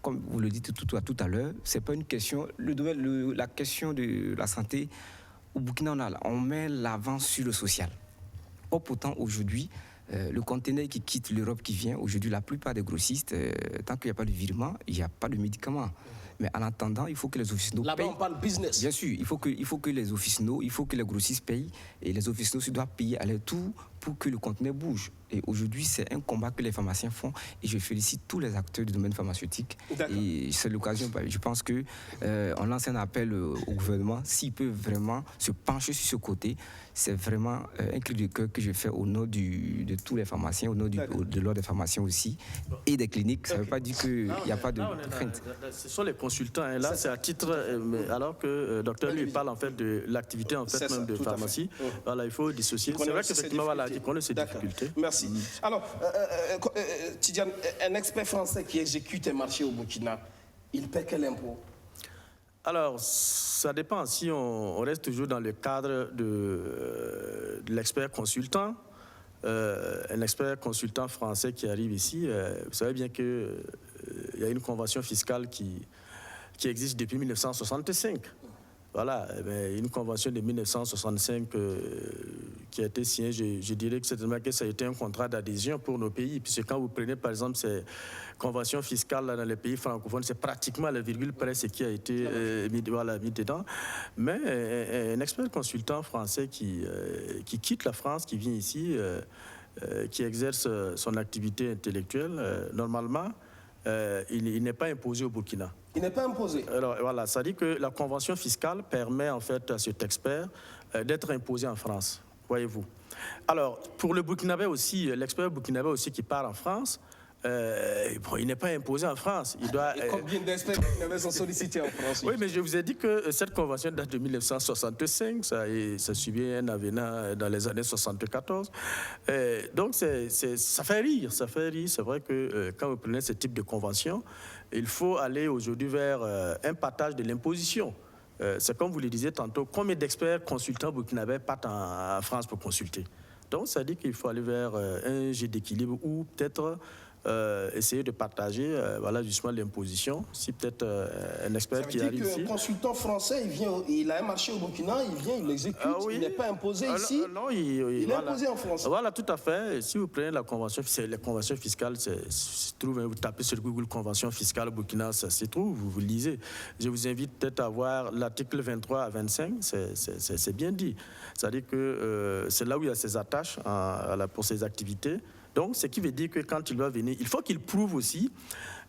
comme vous le dites tout à l'heure, c'est pas une question. La question de la santé, au Burkina, on met l'avant sur le social. Or, pourtant, aujourd'hui, le conteneur qui quitte l'Europe, qui vient, aujourd'hui, la plupart des grossistes, tant qu'il n'y a pas de virement, il n'y a pas de médicaments. Mais en attendant, il faut que les officinaux payent. Là-bas, on parle business. Bien sûr, il faut que les officinaux, il faut que les grossistes payent. Et les officinaux doivent payer à leur tour pour que le conteneur bouge. Et aujourd'hui, c'est un combat que les pharmaciens font. Et je félicite tous les acteurs du domaine pharmaceutique. Et c'est l'occasion, je pense qu'on lance un appel au gouvernement. S'il peut vraiment se pencher sur ce côté, c'est vraiment un cri de cœur que je fais au nom de tous les pharmaciens, au nom de l'ordre des pharmaciens aussi, et des cliniques. Ça ne veut pas dire qu'il n'y a pas de crainte. Ce sont les consultants. Et là, c'est à titre... alors que le docteur, lui, parle en fait de l'activité en fait, même de pharmacie. Voilà, il faut dissocier. C'est vrai qu'effectivement, voilà, il connaît ces difficultés. Merci. Alors, Tidiane, un expert français qui exécute un marché au Burkina, il paie quel impôt? Alors, ça dépend. Si on reste toujours dans le cadre de l'expert consultant, un expert consultant français qui arrive ici, vous savez bien qu'il y a une convention fiscale qui existe depuis 1965. Voilà, une convention de 1965 qui a été signée, je dirais que certainement que ça a été un contrat d'adhésion pour nos pays, puisque quand vous prenez par exemple ces conventions fiscales là, dans les pays francophones, c'est pratiquement à la virgule près ce qui a été mis dedans. Mais un expert consultant français qui quitte la France, qui vient ici, qui exerce son activité intellectuelle, normalement, il n'est pas imposé au Burkina. Il n'est pas imposé. Alors voilà, ça dit que la convention fiscale permet en fait à cet expert d'être imposé en France, voyez-vous. Alors pour le Burkinabé aussi, l'expert burkinabé aussi qui part en France, il n'est pas imposé en France. Il doit, et combien d'experts burkinabés sont sollicités en France? Oui, mais je vous ai dit que cette convention date de 1965, ça suivait un avenant dans les années 74. Donc ça fait rire, C'est vrai que quand vous prenez ce type de convention, il faut aller aujourd'hui vers un partage de l'imposition. C'est comme vous le disiez tantôt, combien d'experts consultants burkinabés partent en France pour consulter? Donc ça dit qu'il faut aller vers un jeu d'équilibre ou peut-être essayer de partager voilà, justement l'imposition. Si peut-être un expert qui arrive ici... Ça veut dire qu'un consultant français, il a un marché au Burkina, il vient, il l'exécute, oui. Il n'est pas imposé ici, non, il est imposé en France. Voilà, tout à fait. Si vous prenez la convention fiscale, vous tapez sur Google convention fiscale Burkina, ça se trouve, vous lisez. Je vous invite peut-être à voir l'article 23 à 25, c'est bien dit. C'est-à-dire que c'est là où il y a ses attaches pour ses activités. Donc, ce qui veut dire que quand il va venir, il faut qu'il prouve aussi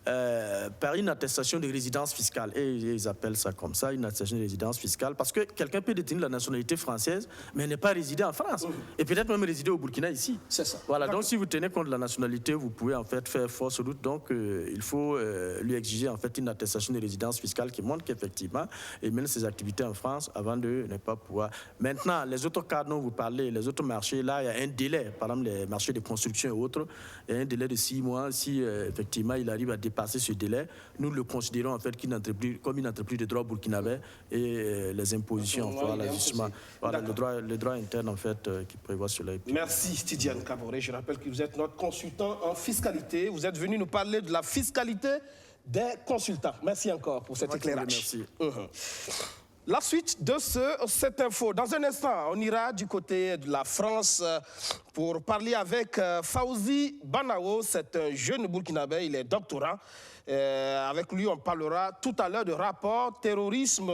par une attestation de résidence fiscale. Et ils appellent ça comme ça, une attestation de résidence fiscale, parce que quelqu'un peut détenir la nationalité française, mais n'est pas résidé en France. Et peut-être même résider au Burkina ici. C'est ça. Voilà, donc si vous tenez compte de la nationalité, vous pouvez en fait faire fausse route. Donc, il faut lui exiger en fait une attestation de résidence fiscale qui montre qu'effectivement, il mène ses activités en France avant de ne pas pouvoir. Maintenant, les autres cas dont vous parlez, les autres marchés, là, il y a un délai. Par exemple, les marchés de construction et autres, il y a un délai de 6 mois. Si effectivement, il arrive à dépasser ce délai, nous le considérons en fait comme une entreprise de droit burkinabé et les impositions, voilà, justement, voilà, le droit interne en fait qui prévoit cela. Merci Tidiane Kaboré. Je rappelle que vous êtes notre consultant en fiscalité. Vous êtes venu nous parler de la fiscalité des consultants. Merci encore pour cet éclairage. Merci. La suite de cette info. Dans un instant, on ira du côté de la France pour parler avec Fawzi Banao. C'est un jeune Burkinabé, il est doctorant. Avec lui, on parlera tout à l'heure de rapport, terrorisme,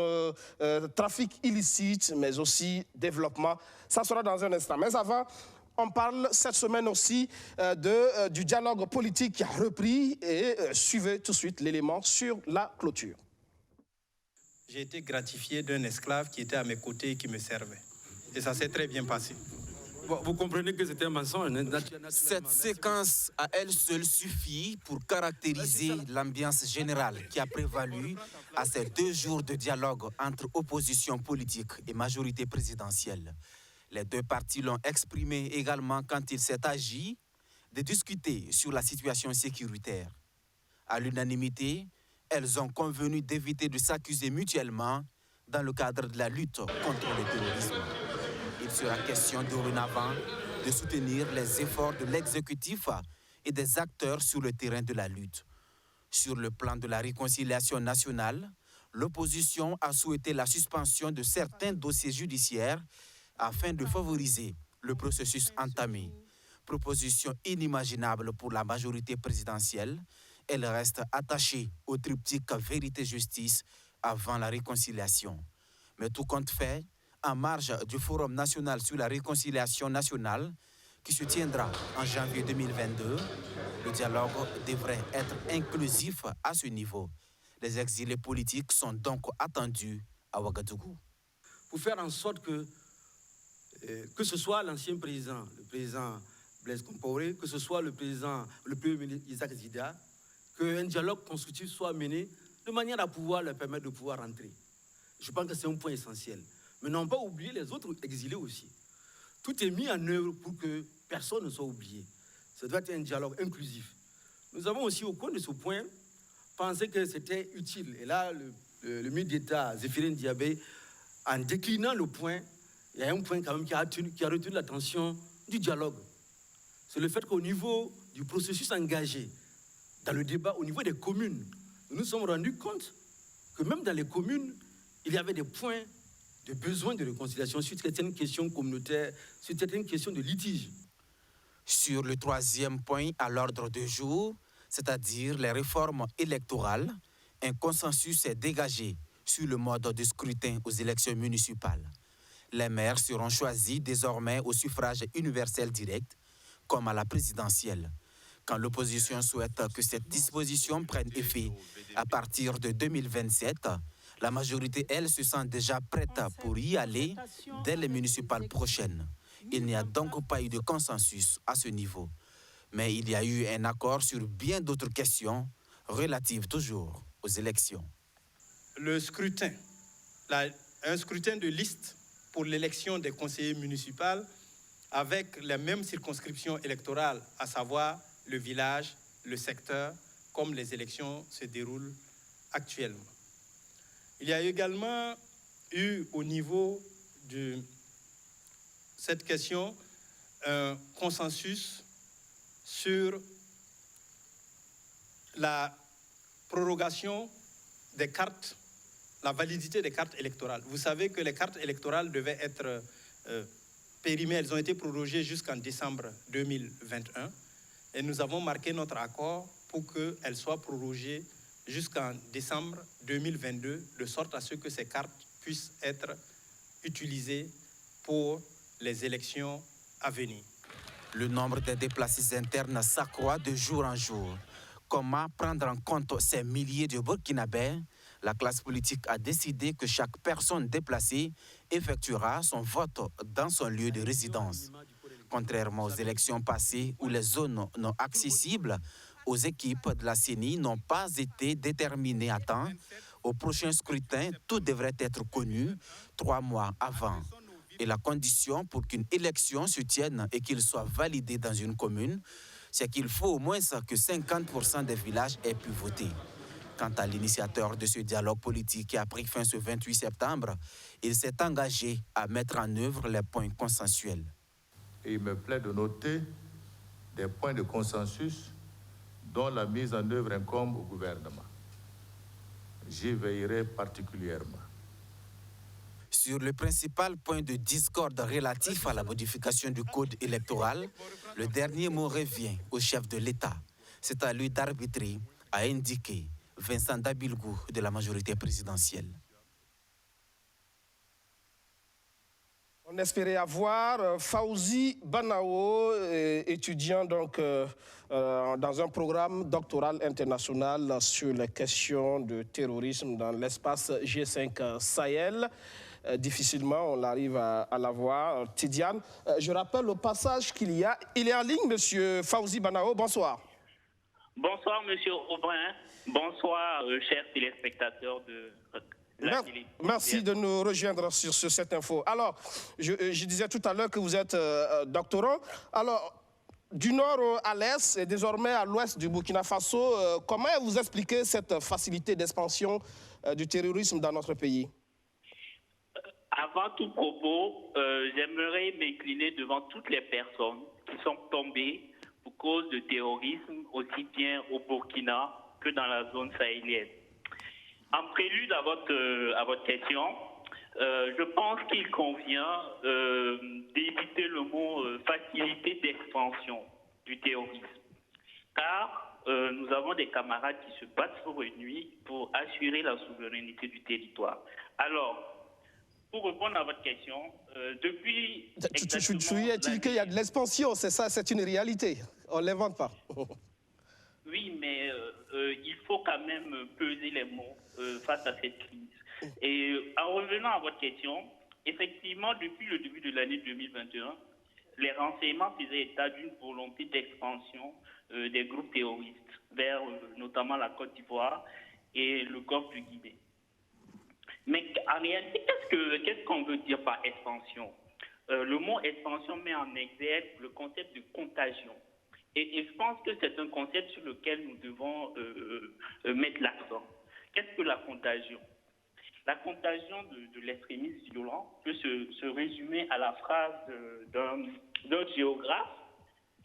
trafic illicite, mais aussi développement. Ça sera dans un instant. Mais avant, on parle cette semaine aussi du dialogue politique qui a repris et suivez tout de suite l'élément sur la clôture. J'ai été gratifié d'un esclave qui était à mes côtés et qui me servait. Et ça s'est très bien passé. Bon, vous comprenez que c'était un mensonge. Cette séquence à elle seule suffit pour caractériser l'ambiance générale qui a prévalu à ces 2 jours de dialogue entre opposition politique et majorité présidentielle. Les 2 partis l'ont exprimé également quand il s'est agi de discuter sur la situation sécuritaire. À l'unanimité, elles ont convenu d'éviter de s'accuser mutuellement dans le cadre de la lutte contre le terrorisme. Il sera question dorénavant de soutenir les efforts de l'exécutif et des acteurs sur le terrain de la lutte. Sur le plan de la réconciliation nationale, l'opposition a souhaité la suspension de certains dossiers judiciaires afin de favoriser le processus entamé. Proposition inimaginable pour la majorité présidentielle. Elle reste attachée au triptyque vérité-justice avant la réconciliation. Mais tout compte fait, en marge du Forum national sur la réconciliation nationale qui se tiendra en janvier 2022, le dialogue devrait être inclusif à ce niveau. Les exilés politiques sont donc attendus à Ouagadougou. Pour faire en sorte que ce soit l'ancien président, le président Blaise Compaoré, que ce soit le premier ministre Isaac Zida, qu'un dialogue constructif soit mené de manière à pouvoir leur permettre de pouvoir rentrer. Je pense que c'est un point essentiel. Mais n'ont pas oublié les autres exilés aussi. Tout est mis en œuvre pour que personne ne soit oublié. Ça doit être un dialogue inclusif. Nous avons aussi, au cours de ce point, pensé que c'était utile. Et là, le ministre d'État, Zéphirin Diabé, en déclinant le point, il y a un point quand même qui a retenu l'attention du dialogue. C'est le fait qu'au niveau du processus engagé, dans le débat, au niveau des communes, nous nous sommes rendus compte que même dans les communes, il y avait des points de besoin de réconciliation sur certaines questions communautaires, sur certaines questions de litige. Sur le troisième point à l'ordre du jour, c'est-à-dire les réformes électorales, un consensus est dégagé sur le mode de scrutin aux élections municipales. Les maires seront choisis désormais au suffrage universel direct, comme à la présidentielle. Quand l'opposition souhaite que cette disposition prenne effet à partir de 2027, la majorité, elle, se sent déjà prête pour y aller dès les municipales prochaines. Il n'y a donc pas eu de consensus à ce niveau. Mais il y a eu un accord sur bien d'autres questions relatives toujours aux élections. Le scrutin, un scrutin de liste pour l'élection des conseillers municipaux avec les mêmes circonscriptions électorales, à savoir le village, le secteur, comme les élections se déroulent actuellement. Il y a également eu au niveau de cette question un consensus sur la prorogation des cartes, la validité des cartes électorales. Vous savez que les cartes électorales devaient être périmées, elles ont été prorogées jusqu'en décembre 2021 et nous avons marqué notre accord pour qu'elles soient prorogées jusqu'en décembre 2022, de sorte à ce que ces cartes puissent être utilisées pour les élections à venir. Le nombre de déplacés internes s'accroît de jour en jour. Comment prendre en compte ces milliers de Burkinabés? La classe politique a décidé que chaque personne déplacée effectuera son vote dans son lieu de résidence. Contrairement aux élections passées où les zones non accessibles aux équipes de la CENI n'ont pas été déterminées à temps, au prochain scrutin, tout devrait être connu 3 mois avant. Et la condition pour qu'une élection se tienne et qu'il soit validé dans une commune, c'est qu'il faut au moins que 50% des villages aient pu voter. Quant à l'initiateur de ce dialogue politique qui a pris fin ce 28 septembre, il s'est engagé à mettre en œuvre les points consensuels. Et il me plaît de noter des points de consensus dont la mise en œuvre incombe au gouvernement. J'y veillerai particulièrement. Sur le principal point de discorde relatif à la modification du code électoral, le dernier mot revient au chef de l'État. C'est à lui d'arbitrer, a indiqué Vincent Dabilgou de la majorité présidentielle. On espérait avoir Fawzi Banao, étudiant donc, dans un programme doctoral international sur les questions de terrorisme dans l'espace G5 Sahel. Difficilement, on arrive à l'avoir. Tidiane, je rappelle au passage qu'il est en ligne, monsieur Fawzi Banao. Bonsoir. Bonsoir, monsieur Aubrin. Bonsoir, chers téléspectateurs de la télé. Merci de nous rejoindre sur cette info. Alors, je disais tout à l'heure que vous êtes doctorant. Alors, du nord à l'est et désormais à l'ouest du Burkina Faso, comment vous expliquez cette facilité d'expansion du terrorisme dans notre pays? Avant tout propos, j'aimerais m'incliner devant toutes les personnes qui sont tombées pour cause de terrorisme, aussi bien au Burkina que dans la zone sahélienne. En prélude à votre question, je pense qu'il convient d'éviter le mot facilité d'expansion du terrorisme. Car nous avons des camarades qui se battent jour et nuit pour assurer la souveraineté du territoire. Alors, pour répondre à votre question, depuis... Tu qu'il y a de l'expansion, c'est ça, c'est une réalité. On ne l'invente pas. Oui, mais il faut quand même peser les mots face à cette crise. Et en revenant à votre question, effectivement, depuis le début de l'année 2021, les renseignements faisaient état d'une volonté d'expansion des groupes terroristes vers notamment la Côte d'Ivoire et le golfe du Guinée. Mais en réalité, qu'est-ce qu'on veut dire par expansion? Le mot expansion met en exergue le concept de contagion. Et je pense que c'est un concept sur lequel nous devons mettre l'accent. Qu'est-ce que la contagion? La contagion de l'extrémisme violent peut se résumer à la phrase d'un géographe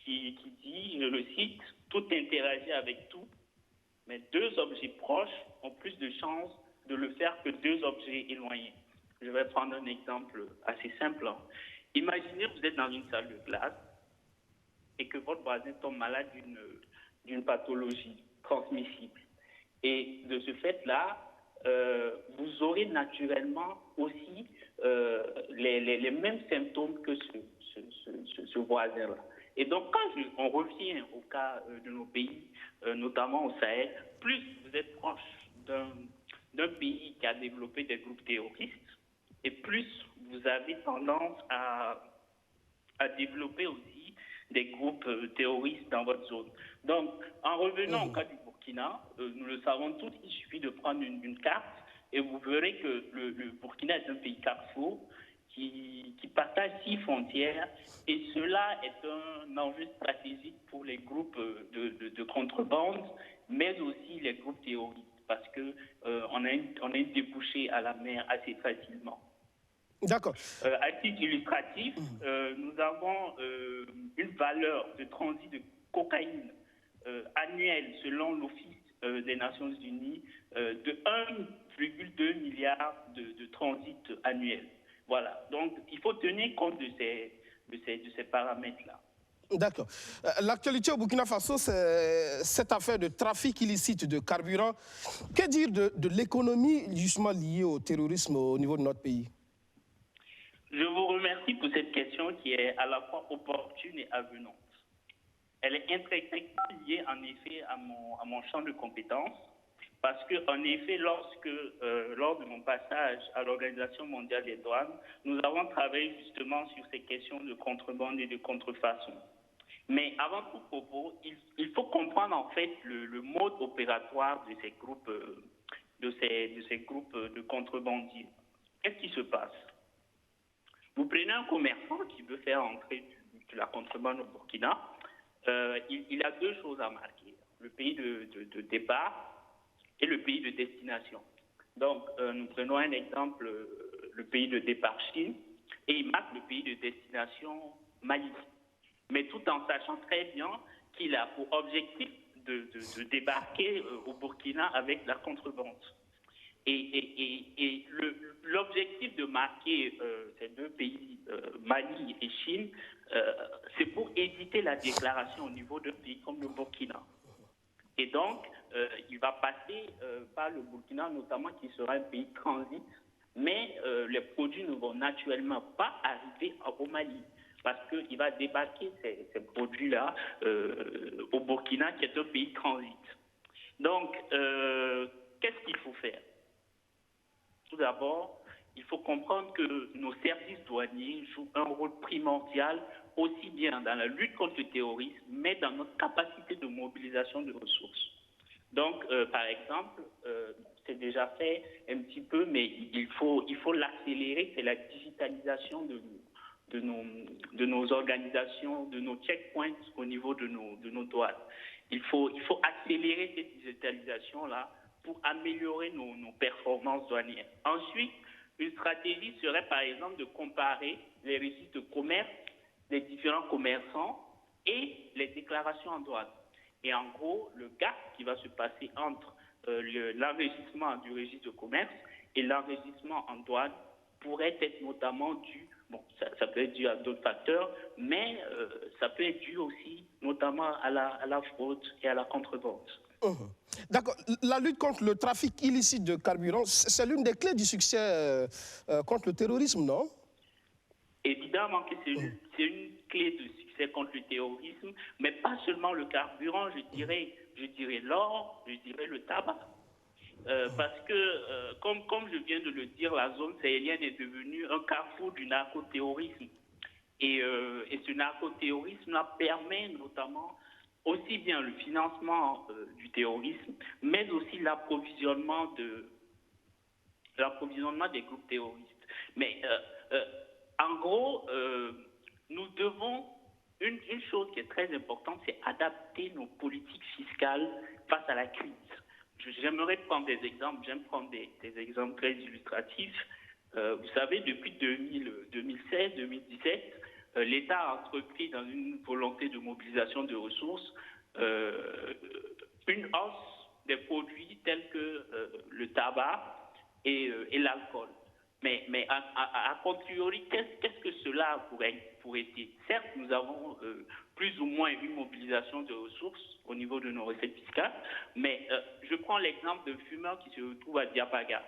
qui dit, je le cite, « Tout interagit avec tout, mais 2 objets proches ont plus de chances de le faire que 2 objets éloignés. » Je vais prendre un exemple assez simple. Imaginez que vous êtes dans une salle de classe et que votre voisin tombe malade d'une pathologie transmissible. Et de ce fait-là, vous aurez naturellement aussi les mêmes symptômes que ce voisin-là. Et donc, quand on revient au cas de nos pays, notamment au Sahel, plus vous êtes proche d'un pays qui a développé des groupes terroristes, et plus vous avez tendance à développer aussi des groupes terroristes dans votre zone. Donc, en revenant au cas du Burkina, nous le savons tous, il suffit de prendre une carte et vous verrez que le Burkina est un pays carrefour qui partage 6 frontières et cela est un enjeu stratégique pour les groupes de contrebande, mais aussi les groupes terroristes parce qu'on a une débouchée à la mer assez facilement. D'accord. À titre illustratif, nous avons une valeur de transit de cocaïne annuelle selon l'Office des Nations Unies de 1,2 milliard de transit annuel. Voilà. Donc, il faut tenir compte de ces paramètres-là. D'accord. L'actualité au Burkina Faso, c'est cette affaire de trafic illicite de carburant. Que dire de l'économie justement liée au terrorisme au niveau de notre pays? Je vous remercie pour cette question qui est à la fois opportune et avenante. Elle est intrinsèquement liée en effet à mon champ de compétences parce que en effet, lors de mon passage à l'Organisation mondiale des douanes, nous avons travaillé justement sur ces questions de contrebande et de contrefaçon. Mais avant tout propos, il faut comprendre en fait le mode opératoire de ces groupes de contrebandiers. Qu'est-ce qui se passe? Vous prenez un commerçant qui veut faire entrer de la contrebande au Burkina, il a 2 choses à marquer, le pays de départ et le pays de destination. Donc, nous prenons un exemple, le pays de départ Chine, et il marque le pays de destination Mali. Mais tout en sachant très bien qu'il a pour objectif de débarquer au Burkina avec la contrebande. Et l'objectif de marquer ces 2 pays, Mali et Chine, c'est pour éviter la déclaration au niveau d'un pays comme le Burkina. Et donc, il va passer par le Burkina, notamment qui sera un pays transit, mais les produits ne vont naturellement pas arriver au Mali, parce qu'il va débarquer ces produits-là au Burkina, qui est un pays transit. Donc, qu'est-ce qu'il faut faire? Tout d'abord, il faut comprendre que nos services douaniers jouent un rôle primordial aussi bien dans la lutte contre le terrorisme, mais dans notre capacité de mobilisation de ressources. Donc, par exemple, c'est déjà fait un petit peu, mais il faut l'accélérer, c'est la digitalisation de nos organisations, de nos checkpoints au niveau de nos douanes. Il faut accélérer cette digitalisation-là pour améliorer nos performances douanières. Ensuite, une stratégie serait par exemple de comparer les registres de commerce des différents commerçants et les déclarations en douane. Et en gros, le gap qui va se passer entre l'enregistrement du registre de commerce et l'enregistrement en douane pourrait être notamment dû, ça peut être dû à d'autres facteurs, mais ça peut être dû aussi notamment à la fraude et à la contrebande. D'accord. La lutte contre le trafic illicite de carburant, c'est l'une des clés du succès contre le terrorisme, non? Évidemment que c'est une clé de succès contre le terrorisme, mais pas seulement le carburant, je dirais l'or, je dirais le tabac. Parce que, comme je viens de le dire, la zone sahélienne est devenue un carrefour du narcoterrorisme. Et ce narcoterrorisme-là permet notamment aussi bien le financement du terrorisme, mais aussi l'approvisionnement des groupes terroristes. Mais en gros, nous devons, une chose qui est très importante, c'est adapter nos politiques fiscales face à la crise. J'aimerais prendre des exemples, j'aime prendre des exemples très illustratifs. Vous savez, depuis 2016-2017, l'État a entrepris dans une volonté de mobilisation de ressources une hausse des produits tels que le tabac et l'alcool. Mais a contrariori, qu'est-ce que cela pourrait être? Certes, nous avons plus ou moins une mobilisation de ressources au niveau de nos recettes fiscales, mais je prends l'exemple d'un fumeur qui se retrouve à Diapaga,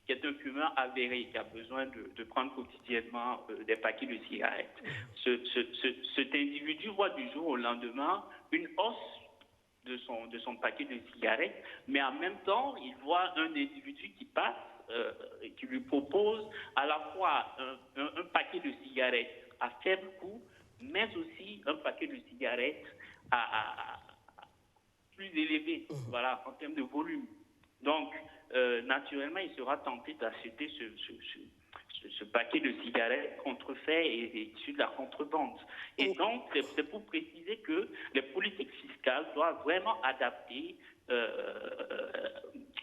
qui est un fumeur avéré, qui a besoin de prendre quotidiennement des paquets de cigarettes. Cet individu voit du jour au lendemain une hausse de son paquet de cigarettes, mais en même temps, il voit un individu qui passe, qui lui propose à la fois un paquet de cigarettes à faible coût, mais aussi un paquet de cigarettes à plus élevé, voilà, en termes de volume. Donc, naturellement, il sera tenté d'acheter ce paquet de cigarettes contrefait et issu de la contrebande. Et donc, c'est pour préciser que les politiques fiscales doivent vraiment adapter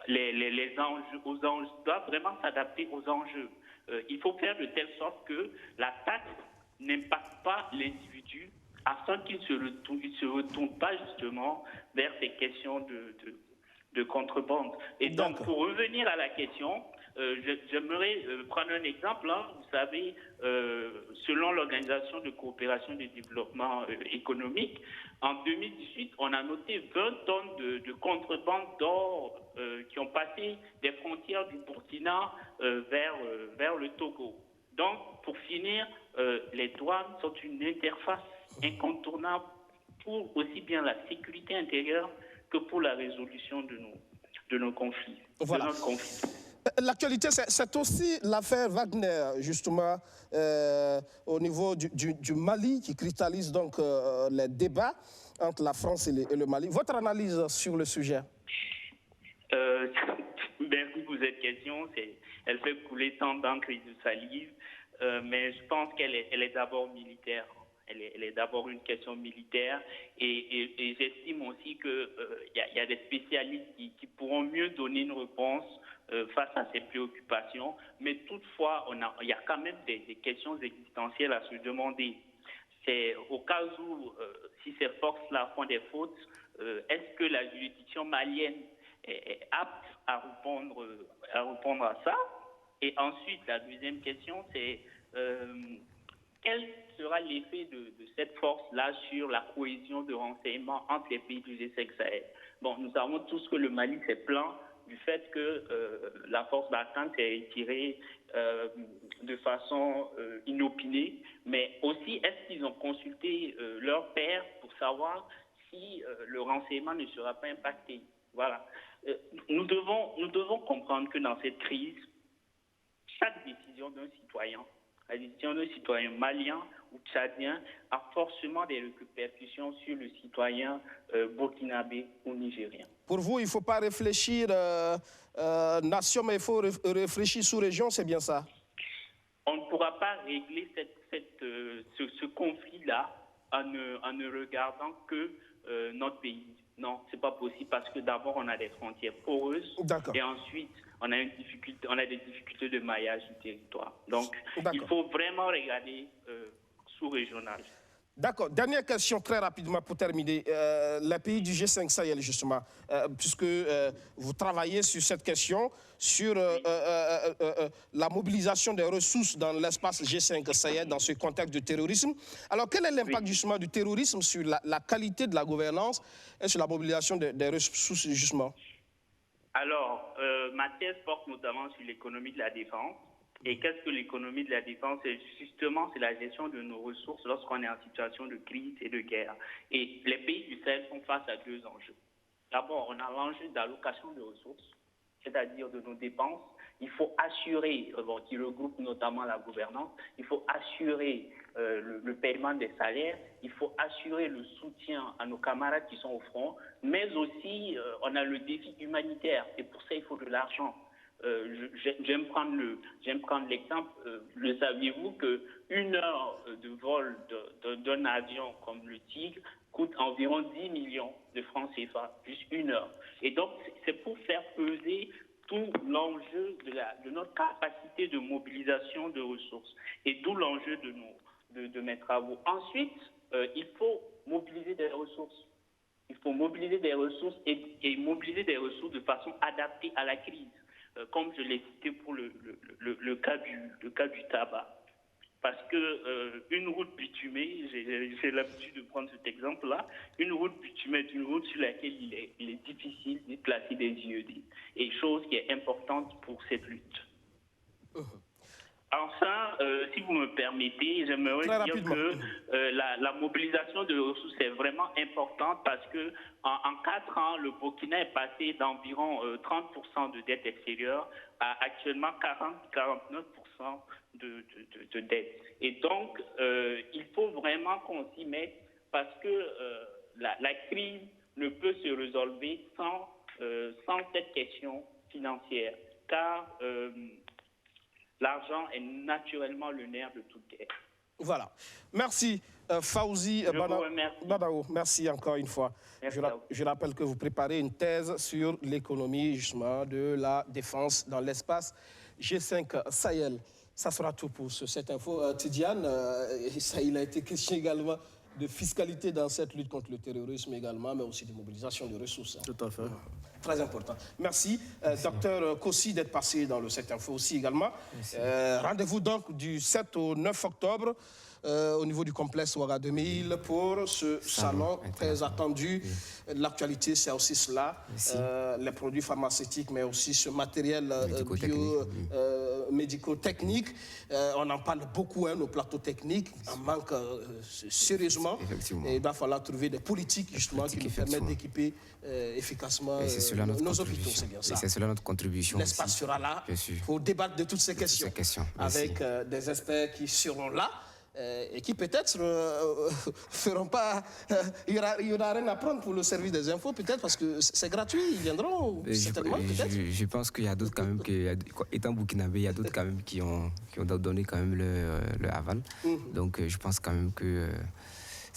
les enjeux aux enjeux, doivent vraiment s'adapter aux enjeux. Il faut faire de telle sorte que la taxe n'impacte pas l'individu afin qu'il ne se retourne pas justement vers ces questions de contrebande. Et donc, pour revenir à la question, j'aimerais prendre un exemple. Hein. Vous savez, selon l'Organisation de coopération et de développement économique, en 2018, on a noté 20 tonnes de contrebande d'or qui ont passé des frontières du Burkina vers le Togo. Donc, pour finir, les douanes sont une interface incontournable pour aussi bien la sécurité intérieure que pour la résolution de nos conflits. Voilà. L'actualité, c'est aussi l'affaire Wagner, justement, au niveau du Mali, qui cristallise donc les débats entre la France et le Mali. Votre analyse sur le sujet? Merci pour cette question. Elle fait couler tant d'encre et de salive, mais je pense qu'elle est d'abord militaire. Elle est d'abord une question militaire et j'estime aussi qu'il y a des spécialistes qui pourront mieux donner une réponse face à ces préoccupations. Mais toutefois, il y a quand même des questions existentielles à se demander. C'est au cas où, si ces forces-là font des fautes, est-ce que la juridiction malienne est apte à répondre à ça? Et ensuite, la deuxième question, c'est quel sera l'effet de cette force-là sur la cohésion de renseignement entre les pays du G5 Sahel? Bon, nous savons tous que le Mali s'est plaint du fait que la force Barkhane s'est retirée de façon inopinée, mais aussi est-ce qu'ils ont consulté leur père pour savoir si le renseignement ne sera pas impacté? Voilà. Nous devons comprendre que dans cette crise, chaque décision d'un citoyen, la décision d'un citoyen malien ou tchadien a forcément des répercussions sur le citoyen burkinabé ou nigérien. Pour vous, il ne faut pas réfléchir nation, mais il faut réfléchir sous-région, c'est bien ça? On ne pourra pas régler ce conflit-là en ne regardant que notre pays. Non, ce n'est pas possible parce que d'abord, on a des frontières poreuses et ensuite, on a des difficultés de maillage du territoire. Donc, il faut vraiment regarder sous-régional. D'accord. Dernière question très rapidement pour terminer. Les pays du G5 Sahel, justement, puisque vous travaillez sur cette question, sur la mobilisation des ressources dans l'espace G5 Sahel dans ce contexte de terrorisme. Alors, quel est l'impact justement du terrorisme sur la qualité de la gouvernance et sur la mobilisation des ressources, justement? Alors, ma thèse porte notamment sur l'économie de la défense. Et qu'est-ce que l'économie de la défense? C'est la gestion de nos ressources lorsqu'on est en situation de crise et de guerre. Et les pays du Sahel sont face à deux enjeux. D'abord, on a l'enjeu d'allocation de ressources, c'est-à-dire de nos dépenses. Il faut assurer, qui regroupe notamment la gouvernance, il faut assurer le paiement des salaires, il faut assurer le soutien à nos camarades qui sont au front, mais aussi on a le défi humanitaire et pour ça il faut de l'argent. J'aime prendre l'exemple, le saviez-vous qu'une heure de vol d'un avion comme le Tigre coûte environ 10 millions de francs CFA, juste une heure. Et donc, c'est pour faire peser tout l'enjeu de notre capacité de mobilisation de ressources et d'où l'enjeu de mes travaux. Ensuite, il faut mobiliser des ressources. Il faut mobiliser des ressources et mobiliser des ressources de façon adaptée à la crise. comme je l'ai cité pour le cas du tabac. Parce que une route bitumée, j'ai l'habitude de prendre cet exemple-là, une route bitumée est une route sur laquelle il est difficile de placer des IED. Et chose qui est importante pour cette lutte. Enfin, si vous me permettez, j'aimerais dire que la mobilisation de ressources est vraiment importante parce que en 4 ans, le Burkina est passé d'environ 30% de dette extérieure à actuellement 40-49% de dette. Et donc, il faut vraiment qu'on s'y mette parce que la crise ne peut se résolver sans cette question financière, car l'argent est naturellement le nerf de toute guerre. Voilà. Merci, Fawzi Badao. Merci encore une fois. Je rappelle que vous préparez une thèse sur l'économie, justement, de la défense dans l'espace G5 Sahel. Ça sera tout pour cette info. Tidiane, il a été question également de fiscalité dans cette lutte contre le terrorisme également, mais aussi de mobilisation de ressources. Tout à fait. Très important. Merci, docteur Kossi, d'être passé dans le 7 Info aussi également. Rendez-vous donc du 7 au 9 octobre au niveau du complexe Ouaga 2000 pour ce salon très attendu. L'actualité, c'est aussi cela, les produits pharmaceutiques, mais aussi ce matériel médico-technique. On en parle beaucoup, nos plateaux techniques, en manque sérieusement. Et il va falloir trouver des politiques, justement, qui nous permettent d'équiper efficacement nos hôpitaux. C'est bien ça. C'est cela notre contribution. L'espace sera là pour débattre de toutes ces questions. Avec des experts qui seront là. Et qui peut-être feront pas... il y aura rien à prendre pour le service des infos, peut-être, parce que c'est gratuit, ils viendront certainement, peut-être. Je pense qu'il y a d'autres quand même, étant burkinabé, il y a d'autres quand même qui ont donné quand même le aval. Donc je pense quand même que...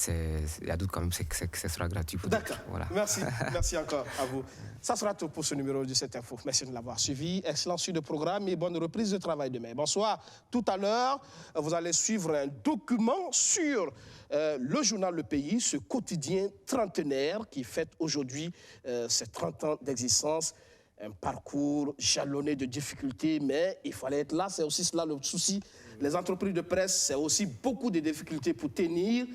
il y a d'autres quand même que ce sera gratuit pour D'accord. Voilà. Merci encore à vous. Ça sera tout pour ce numéro de cette info. Merci de l'avoir suivi. Excellent suite de programme et bonne reprise de travail demain. Bonsoir. Tout à l'heure, vous allez suivre un document sur le journal Le Pays, ce quotidien trentenaire qui fête aujourd'hui ses 30 ans d'existence. Un parcours jalonné de difficultés, mais il fallait être là. C'est aussi cela le souci. Les entreprises de presse, c'est aussi beaucoup de difficultés pour tenir.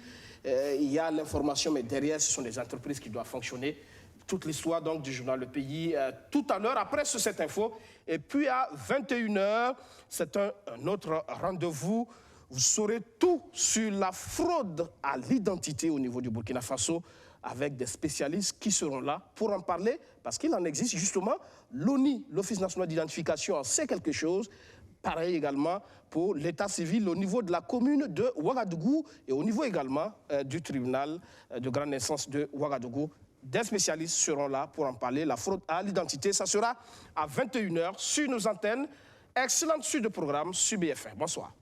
Il y a l'information, mais derrière, ce sont des entreprises qui doivent fonctionner. Toute l'histoire donc du journal Le Pays, tout à l'heure, après cette info. Et puis à 21h, c'est un autre rendez-vous. Vous saurez tout sur la fraude à l'identité au niveau du Burkina Faso, avec des spécialistes qui seront là pour en parler, parce qu'il en existe justement. L'ONI, l'Office national d'identification, en sait quelque chose. Pareil également pour l'état civil au niveau de la commune de Ouagadougou et au niveau également du tribunal de grande instance de Ouagadougou. Des spécialistes seront là pour en parler. La fraude à l'identité, ça sera à 21h sur nos antennes. Excellente suite de programme sur BFM. Bonsoir.